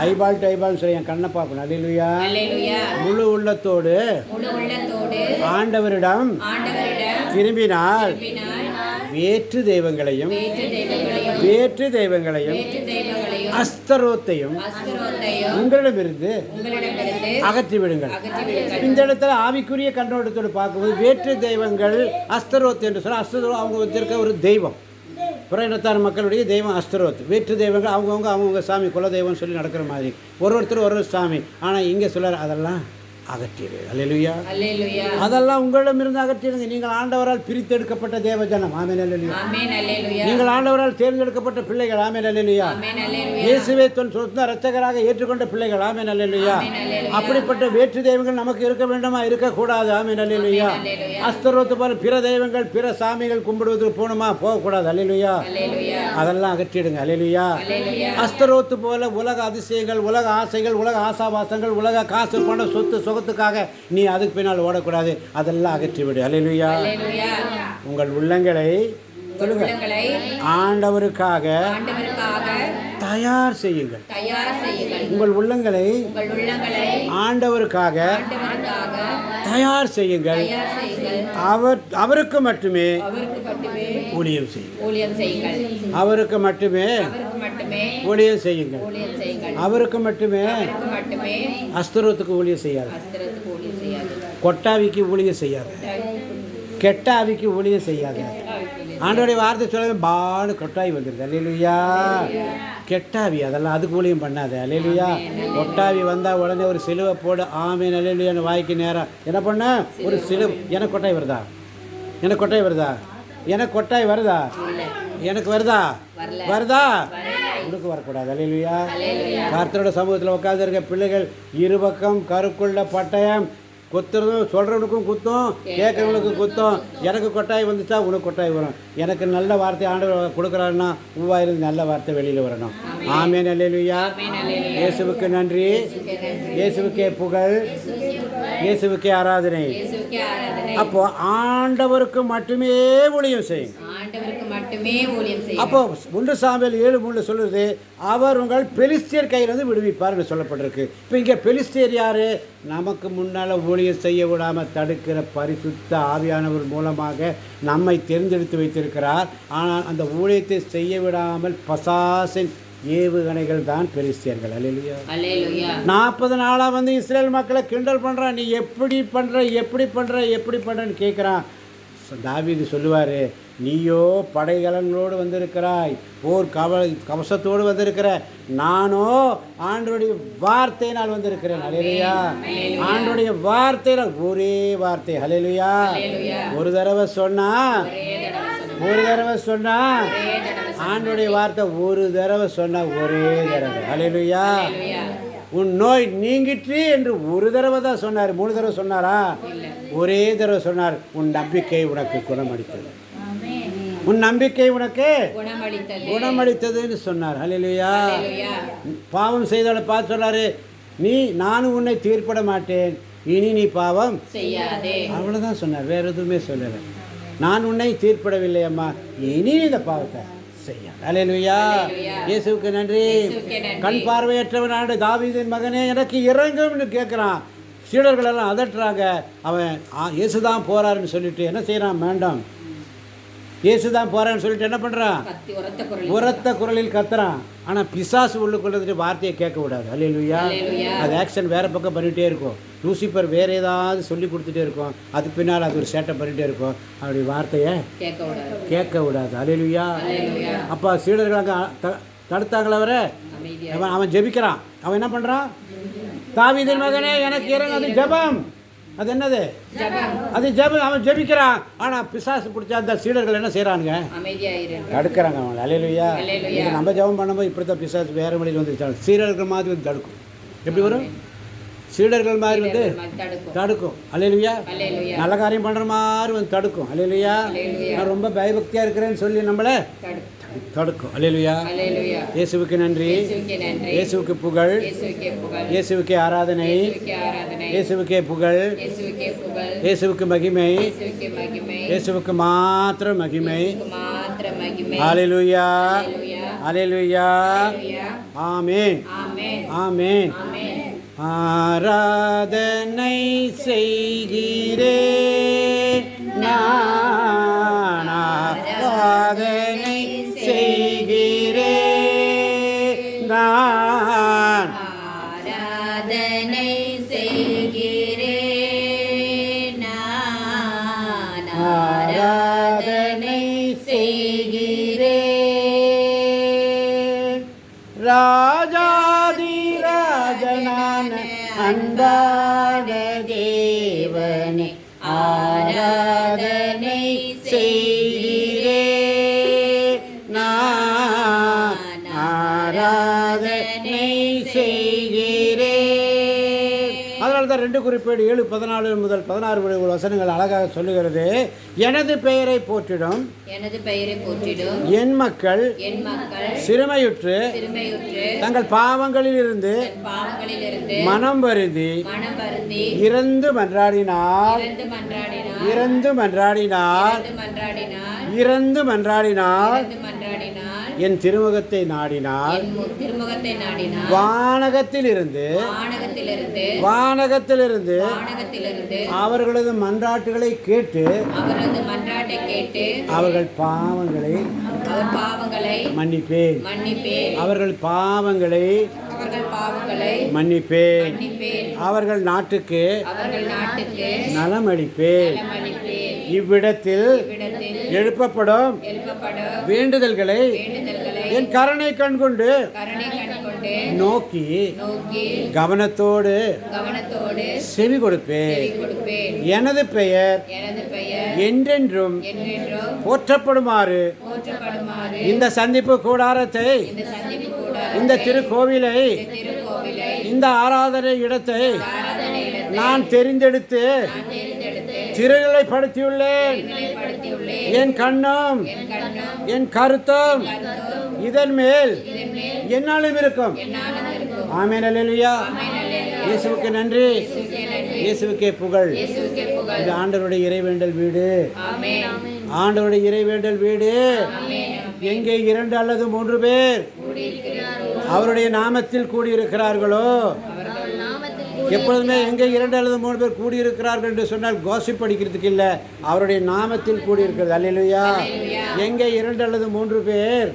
ஐபால் டைபால் சொல்லி என் கண்ணை பார்க்கணும். அல்லேலூயா. முழு உள்ளத்தோடு ஆண்டவரிடம் திரும்பினால் வேற்று தெய்வங்களையும் அஸ்தரோத்தையும் உங்களிடமிருந்து அகற்றிவிடுங்கள். இந்த இடத்துல ஆவிக்குரிய கண்ணோட்டத்தோடு பார்க்கும்போது வேற்று தெய்வங்கள் அஸ்தரோத் என்று சொல்ல, அஸ்தரோ அவங்க வச்சிருக்க ஒரு தெய்வம், புறநத்தார் மக்களுடைய தெய்வம் அஸ்தரோத். வேற்று தெய்வங்கள் அவங்கவுங்க சாமி குல தெய்வம்னு சொல்லி நடக்கிற மாதிரி ஒருத்தர் ஒரு சாமி. ஆனால் இங்கே சொல்கிறார், அதெல்லாம் அகற்றிடு. அல்லேலூயா. அதெல்லாம் உங்களிடமிருந்து அகற்றிடுங்க. நீங்கள் ஆண்டவரால் பிரித்தெடுக்கப்பட்ட தேவஜனம். ஆமென். அல்லேலூயா. நீங்கள் ஆண்டவரால் தேர்ந்தெடுக்கப்பட்ட பிள்ளைகள். ஆமென். அல்லேலூயா. இயேசுவை தன் சொந்த இரட்சகராக ஏற்றுக்கொண்ட பிள்ளைகள். ஆமென். அல்லேலூயா. அப்படிப்பட்ட வேற்று தெய்வங்கள் நமக்கு இருக்க வேண்டுமா? இருக்கக்கூடாது. ஆமென். அல்லேலூயா. அஸ்தரோத்து போல பிற தெய்வங்கள் பிற சாமிகள் கும்பிடுவதற்கு போகணுமா? போகக்கூடாது. அல்லேலூயா. அதெல்லாம் அகற்றிடுங்க. அல்லேலூயா. அஸ்தரோத்து போல உலக அதிசயங்கள், உலக ஆசைகள், உலக ஆசாபாசங்கள், உலக காசு பணம் சொத்து சுகத்துக்காக நீ அதுக்கு பின்னால் ஓடக்கூடாது. அதெல்லாம் அகற்றிவிடு. அல்லேலூயா. உங்கள் உள்ளங்களை ஆண்டவருக்காக தயார் செய்யுங்கள். உங்கள் உள்ளங்களை ஆண்டவருக்காக தயார் செய்யுங்கள். அவருக்கு மட்டுமே ஊழியம் செய்யுங்கள். அவருக்கு மட்டுமே ஊழியம் செய்யுங்கள். அவருக்கு மட்டுமே. அஸ்தரோத்துக்கு ஊழியம் செய்யாது. கொட்டாவிக்கு ஊழியம் செய்யாது. கெட்ட ஆவிக்கு ஊழியம் செய்யாது. ஆண்டோடைய வார்த்தை சொல்ல பாடு கொட்டாவி வந்துடுது. அல்லேலூயா. கெட்டாவி அதெல்லாம் அதுக்கு ஊழியம் பண்ணாத. அல்லேலூயா. கொட்டாவி வந்தால் உடனே ஒரு சிலுவை போடு. ஆமென். அல்லேலூயான்னு வாய்க்கு நேரம் என்ன பண்ண? ஒரு சிலுவை. எனக்கு கொட்டாய் வருதா? எனக்கு கொட்டாய் வருதா? எனக்கு கொட்டாய் வருதா? எனக்கு வருதா? வருதா? உனக்கு வரக்கூடாது. அல்லேலூயா. கர்த்தரோட சமூகத்தில் உட்கார்ந்திருக்க பிள்ளைகள் இருபக்கம் கருக்குள்ள பட்டயம் குத்துறதும் சொல்கிறவனுக்கும் குத்தும், கேட்குறவனுக்கும் குத்தும். எனக்கு கொட்டாய் வந்துச்சா உனக்கு கொட்டாய் வரும். எனக்கு நல்ல வார்த்தை ஆண்டவர் கொடுக்குறாருன்னா உவாயிருந்து நல்ல வார்த்தை வெளியில் வரணும். ஆமென். அல்லேலூயா. இயேசுவுக்கு நன்றி. இயேசுவுக்கே புகழ். இயேசுவுக்கே ஆராதனை. அப்போ ஆண்டவருக்கு மட்டுமே ஊழியம் செய்யும். அப்போ 1 சாமுவேல் 7:3 சொல்லுது, அவர் உங்கள் பெலிஸ்தியர் கையிலிருந்து விடுவிப்பார் என்று சொல்லப்பட்டிருக்கு. இப்போ இங்கே பெலிஸ்தியர் யாரு? நமக்கு முன்னால் ஊழியம் செய்ய விடாமல் தடுக்கிற பரிசுத்த ஆவியானவர் மூலமாக நம்மை தேர்ந்தெடுத்து வைத்திருக்கிறார். ஆனால் அந்த ஊழியத்தை செய்ய விடாமல் பசாசின் ஏவுகணைகள் தான் பெலிஸ்தியர்கள். அல்லேலூயா. 40 நாளாக வந்து இஸ்ரேல் மக்களை கிண்டல் பண்ணுறான். நீ எப்படி பண்ணுறன்னு கேட்குறான். தாவீது சொல்லுவார், நீயோ படைகலங்களோடு வந்திருக்கிறாய், போர் கவசத்தோடு வந்திருக்கிற, நானோ ஆண்டவருடைய வார்த்தையினால் வந்திருக்கிறேன். அல்லேலூயா. ஆண்டவருடைய வார்த்தையினால், ஒரே வார்த்தை. அல்லேலூயா. ஒரு தடவை சொன்னா ஆண்டவருடைய வார்த்தை ஒரு தடவை சொன்னா ஒரே தடவை. அல்லேலூயா. உன் நோய் நீங்கிற்று என்று ஒரு தடவை தான் சொன்னார். 3 தடவை சொன்னாரா? ஒரே தடவை சொன்னார். உன் நம்பிக்கை உனக்கு குணமளித்தது. உன் நம்பிக்கை உனக்கு குணமளித்ததுன்னு சொன்னார். அல்லேலூயா. பாவம் செய்தவளை பார்த்து சொன்னாரு, நானும் உன்னை தீர்ப்பிட மாட்டேன், இனி நீ பாவம் செய்யாதே. அவ்வளோதான் சொன்னார். வேற எதுவுமே சொல்லலை. நான் உன்னை தீர்ப்பிடவில்லை அம்மா, இனி இந்த பாவத்தை செய்ய. அல்லேலூயா. இயேசுவுக்கு நன்றி. கண் பார்வையற்றவனான தாவீதின் மகனே எனக்கு இறங்கும்னு கேட்குறான். சீடர்கள் எல்லாம் அதட்டுறாங்க. அவன் இயேசுதான் போறாருன்னு சொல்லிட்டு என்ன செய்யறான்? வேண்டாம், இயேசுதான் போறான்னு சொல்லிட்டு என்ன பண்ணுறான்? உரத்த குரலில் கத்துறான். ஆனால் பிசாசு உள்ளுக்குள்ளது வார்த்தையை கேட்க விடாது. அல்லேலூயா. அது ஆக்ஷன் வேறு பக்கம் பண்ணிகிட்டே இருக்கும். லூசிபர் வேறு ஏதாவது சொல்லி கொடுத்துட்டே இருக்கும். அதுக்கு பின்னால் அது ஒரு சேட்டை பண்ணிகிட்டே இருக்கும். அப்படி வார்த்தையை கேட்க விடாது. அல்லேலூயா. அப்போ சீடர்கள் அங்கே தடுத்தாங்கள அவரை. அவன் ஜெபிக்கிறான். அவன் என்ன பண்ணுறான்? தாவீதின் மகனே எனக்கு இறங்கு. அது ஜெபம். அது என்னது? அது ஜெபம். அவன் ஜெபிக்கிறான். ஆனால் பிசாசு பிடிச்சா அந்த சீடர்கள் என்ன செய்கிறானுங்க? தடுக்கிறாங்க அவன். அல்லேலூயா. நம்ம ஜெபம் பண்ணும்போது இப்படி தான் பிசாசு வேறு வழியில் வந்து சீடர்கள் மாதிரி வந்து தடுக்கும். எப்படி வரும்? சீடர்கள் மாதிரி வந்து தடுக்கும். அல்லேலூயா. நல்ல காரியம் பண்ணுற மாதிரி வந்து தடுக்கும். அல்லேலூயா. நான் ரொம்ப பயபக்தியாக இருக்கிறேன்னு சொல்லி நம்மளை தடுக்கும். அல்லேலூயா. அல்லேலூயா. இயேசுவுக்கு நன்றி. இயேசுவுக்கே நன்றி. இயேசுவுக்கு புகழ். இயேசுவுக்கே புகழ். இயேசுவுக்கே ஆராதனை. இயேசுவுக்கே ஆராதனை. இயேசுவுக்கே புகழ். இயேசுவுக்கே புகழ். இயேசுவுக்கு மகிமை. இயேசுவுக்கே மகிமை. இயேசுவுக்கு மாத்திரம் மகிமை. இயேசுவுக்கு மாத்திர மகிமை. அல்லேலூயா. அல்லேலூயா. அல்லேலூயா. அல்லேலூயா. ஆமென். ஆமென். ஆமென். ஆமென். ஆராதனை செய்கிறேன் நான், ஆராதனை செய்கிறேன் நான், ஆராதனை செய்கிறேன் நான். ஆராதனை செய்கிறேன் ராஜாதி ராஜனான அன்பான தேவனே, ஆராதனை செய்கிறேன் நான், ஆராதனை செய்கிறேன். அதனால தான் 2 குறிப்பேடு 7:14 முதல் 16 வசனங்கள் அழகாக சொல்லுகிறது. எனது பெயரை போற்றிடும் எனது பெயரை போற்றிடும் என் மக்கள் என் மக்கள் சிறுமையுற்று சிறுமையுற்று தங்கள் பாவங்களிலிருந்து பாவங்களிலிருந்து மனம் வருந்தி மனம் வருந்தி இறந்து மன்றாடினால் இறந்து மன்றாடினார் இறந்து மன்றாடினால் இறந்து மன்றாடினார் இறந்து மன்றாடினால் இறந்து மன்றாடினார் என் திருமுகத்தை நாடினால் என் திருமுகத்தை நாடினார் வானகத்திலிருந்து வானகத்திலிருந்து வானகத்திலிருந்து வானகத்திலிருந்து அவர்களது மன்றாட்டுகளை கேட்டு அவரது மன்றாட்டை கேட்டு அவர்கள் பாவங்களை அவர் பாவங்களை மன்னிப்பேன். மன்னிப்பேன். அவர்கள் பாவங்களை அவர்கள் பாவங்களை மன்னிப்பேன். மன்னிப்பேன். அவர்கள் நாட்டுக்கு அவர்கள் நாட்டுக்கு நலமளிப்பேன். நலமளிப்பேன். இவ்விடத்தில் இவ்விடத்தில் எழுப்பப்படும் எழுப்பப்படும் வேண்டுதல்களை வேண்டுதல்களை என் கருணை கண்கொண்டு கருணை கண்கொண்டு நோக்கி நோக்கி கவனத்தோடு கவனத்தோடு செவி கொடுப்பேன். செவி கொடுப்பேன். எனது பெயர் எனது பெயர் என்றென்றும் என்றென்றும் போற்றப்படுமாறு போற்றப்படுமாறு இந்த சந்திப்பு கூடாரத்தை, இந்த சந்திப்பு கூட இந்த திருக்கோவிலை, திருக்கோவிலை இந்த ஆராதனை இடத்தை ஆராதனை இடத்தை நான் தெரிந்தெடுத்து தேர்ந்தெடுத்து திருநிலைப்படுத்தியுள்ளேன். நிலைப்படுத்தியுள்ளேன். என் கண்ணும் என் கண்ணும் என் கருத்தும் இதன் மேல் என்னாலும் இருக்கும். என்னாலும் இருக்கும். ஆமென். அல்லேலூயா. இயேசுவுக்கு நன்றி. இயேசுவுக்கே புகழ். இயேசுவுக்கே புகழ். இது ஆண்டவருடைய இறைவேண்டல் வீடு. ஆமென். ஆண்டவருடைய இறைவேண்டல் வீடு. எங்கே 2 அல்லது 3 பேர் அவருடைய நாமத்தில் கூடியிருக்கிறார்களோ, எப்பொழுதுமே எங்கே 2 அல்லது 3 பேர் கூடியிருக்கிறார்கள் என்று சொன்னால் கோசிப் படிக்கிறதுக்கு இல்லை, அவருடைய நாமத்தில் கூடியிருக்கிறது. அல்லேலூயா. எங்கே 2 அல்லது 3 பேர்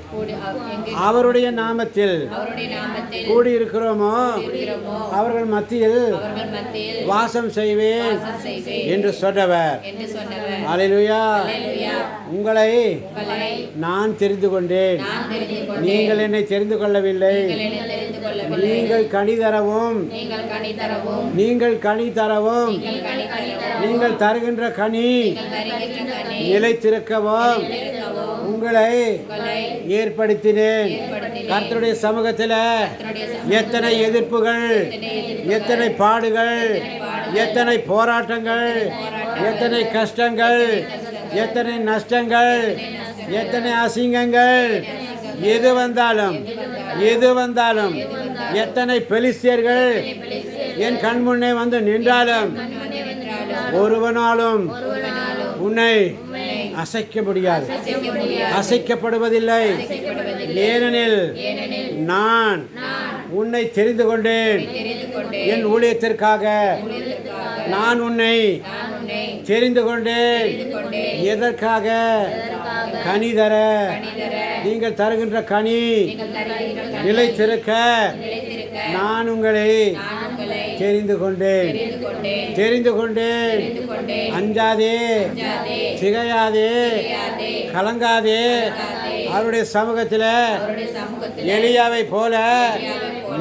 அவருடைய நாமத்தில் அவருடைய நாமத்தில் கூடியிருக்கிறோமோ இருக்கிறோமோ அவர்கள் மத்தியில் அவர்கள் மத்தியில் வாசம் செய்வேன் செய்வேன் என்று சொன்னவர். என்று சொன்னவர். அல்லேலூயா. அல்லேலூயா. உங்களை உங்களை நான் தெரிந்து கொண்டேன், நான் தெரிந்து கொண்டேன். நீங்கள் என்னை தெரிந்து கொள்ளவில்லை. நீங்கள் என்னை தெரிந்து கொள்ளவில்லை. நீங்கள் கனி தரவும், நீங்கள் கனி தரவும், நீங்கள் கனி தரவும், நீங்கள் கனி தரவும், நீங்கள் தருகின்ற கனி நீங்கள் தருகின்ற கனி நிலைத்திருக்கவும் இருக்கவும் உங்களை உங்களை ஏற்படுத்தினேன். கர்த்தருடைய சமூகத்தில் எத்தனை எதிர்ப்புகள், எத்தனை பாடுகள், எத்தனை போராட்டங்கள், எத்தனை கஷ்டங்கள், எத்தனை நஷ்டங்கள், எத்தனை அசிங்கங்கள், எது வந்தாலும் எது வந்தாலும், எத்தனை பெலிஸ்தியர்கள் என் கண் முன்னே வந்து நின்றாலும் ஒருவனாலும் உன்னை அசைக்க முடியாது, அசைக்கப்படுவதில்லை. ஏனெனில் நான் உன்னை தெரிந்து கொண்டேன். என் ஊழியத்திற்காக நான் உன்னை தெரிந்து கொண்டேன். எதற்காக? கனி தர. நீங்கள் தருகின்ற கனி நிலைத்திருக்க நான் உங்களை தெரிந்து கொண்டேன். தெரிந்து கொண்டேன். அஞ்சாதே, திகையாதே, கலங்காதே. அவருடைய சமூகத்தில் எலியாவை போல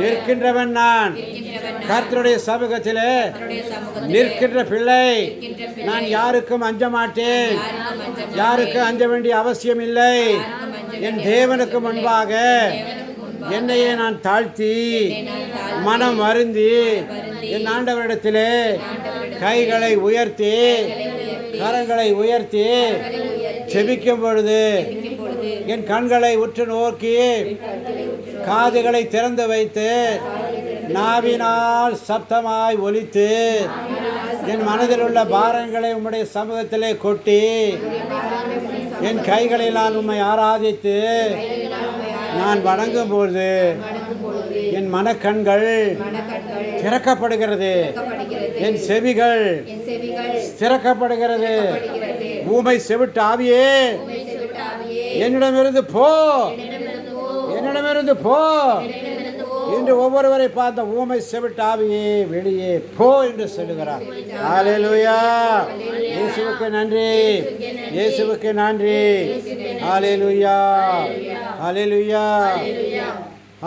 நிற்கின்றவன் நான். கர்த்தருடைய சமூகத்தில் நிற்கின்ற பிள்ளை நான். யாருக்கும் அஞ்ச மாட்டேன், யாருக்கும் அஞ்ச வேண்டிய அவசியம் இல்லை. என் தேவனுக்கு முன்பாக என்னையே நான் தாழ்த்தி மனம் வருந்தி என் ஆண்டவரிடத்திலே கைகளை உயர்த்தி கரங்களை உயர்த்தி செபிக்கும் பொழுது என் கண்களை உற்று நோக்கி காதுகளை திறந்து வைத்து நாவினால் சப்தமாய் ஒலித்து என் மனதில் உள்ள பாரங்களை உம்முடைய சமூகத்திலே கொட்டி என் கைகளில் நான் உம்மை ஆராதித்து நான் வணங்கும்போது என் மனக்கண்கள் திறக்கப்படுகிறது, என் செவிகள் திறக்கப்படுகிறது. ஊமை செவிட்டு ஆவியே என்னிடமிருந்து போ, என்னிடமிருந்து போ என்று ஒவ்வொருவரை பார்த்த ஊமை செவிட்டு ஆவியே வெளியே போ என்று சொல்லுகிறார். ஹல்லேலூயா. இயேசுவுக்கு நன்றி, இயேசுவுக்கு நன்றி. ஹல்லேலூயா, ஹல்லேலூயா.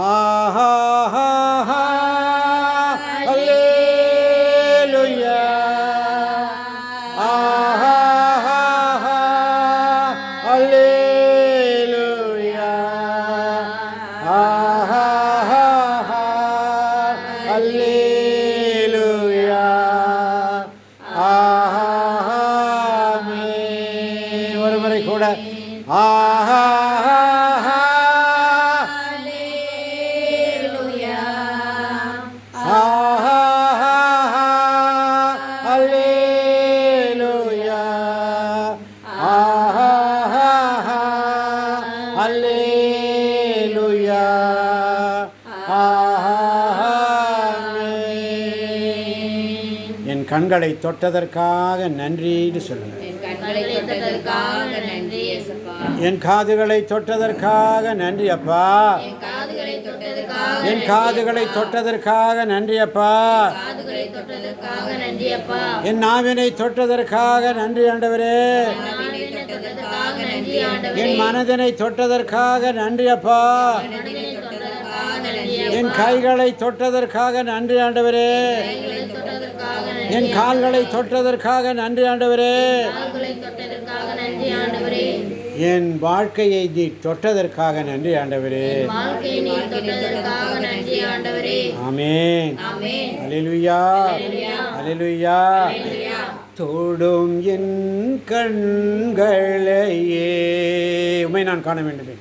ஆஹா ஹல்லேலூயா. ஆஹா ஹல்லேலூயா. ஆஹா ஹல்லேலூயா. ஆமென். ஒரு முறை கூட ஆஹா என் கண்களை தொட்டதற்காக நன்றின்னு சொல்லுங்க. என் காதுகளை தொட்டதற்காக நன்றி அப்பா. என் காதுகளை தொட்டதற்காக நன்றி அப்பா. என் நாவினை தொட்டதற்காக நன்றி ஆண்டவரே. என் மனதினை தொட்டதற்காக நன்றி அப்பா. என் கைகளை தொட்டதற்காக நன்றி ஆண்டவரே. என் கால்களை தொட்டதற்காக நன்றி ஆண்டவரே. என் வாழ்க்கையை நீ தொட்டதற்காக நன்றி ஆண்டவரே. ஆமென். அல்லேலூயா, அல்லேலூயா. தொடும் என் கண்களையே உம்மை நான் காண வேண்டுமே,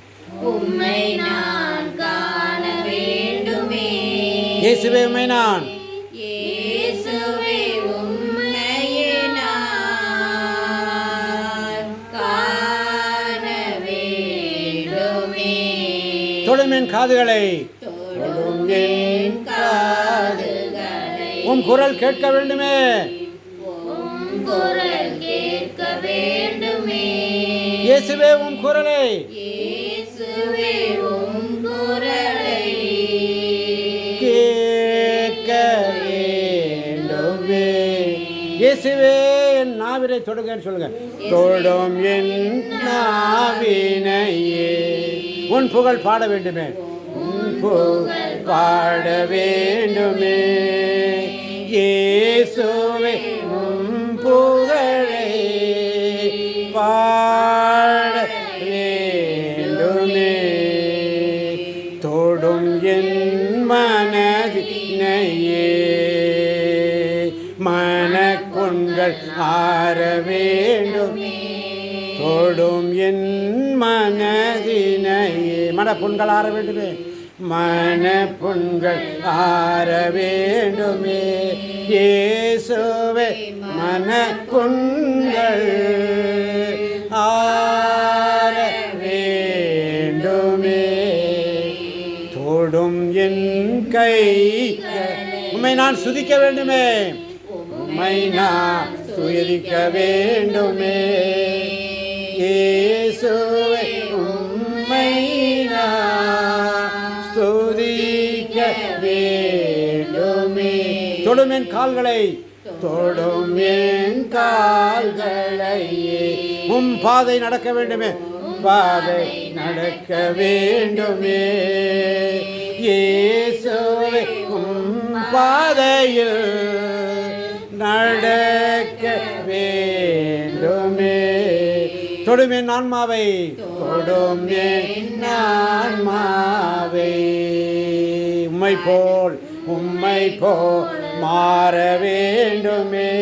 உம்மை நான் காண வேண்டுமே. இயேசுவே உம்மை நான், இயேசுவே உம்மையே நான் காண வேண்டுமே. தொடும் என் காதுகளை, தொடும் என் காதுகளை, உம் குரல் கேட்க வேண்டுமே, உம் குரல் கேட்க வேண்டுமே. இயேசுவே உம் குரலை, இயேசுவே உம் குரலை கேட்க வேண்டுமே. இயேசுவே என் நாவினை தொடுங்கன்னு சொல்லுங்க. தொடும் என் நாவினையே உன் புகழ் பாட வேண்டுமே, உன் புகழ் பாட வேண்டுமே. இயேசுவே உம் புகழை பாட வேண்டுமே. தொடும் என் மனதினையே மனக்குண்கள் ஆற வேண்டுமே. தொடும் என் மனதினையே மனப்புண்கள் ஆற வேண்டுமே, மனப்புண்கள் ஆற வேண்டுமே. இயேசுவே மனப்புண்கள் ஆற வேண்டுமே. தொடும் என் கை உம்மை நான் சுதிக்க வேண்டுமே, உம்மை நான் துதிக்க வேண்டுமே. இயேசுவே உம்மை நான் துதிக்க வேண்டுமே. தொடும் என் கால்களை, தொடும் என் கால்களையே உம் பாதை நடக்க வேண்டுமே, பாதை நடக்க வேண்டுமே. இயேசுவே உம் பாதையில் நடக்க வேண்டுமே. தொடும் என் ஆன்மாவை, தொடும் என் ஆன்மாவை உம்மை போல் மாற வேண்டுமே.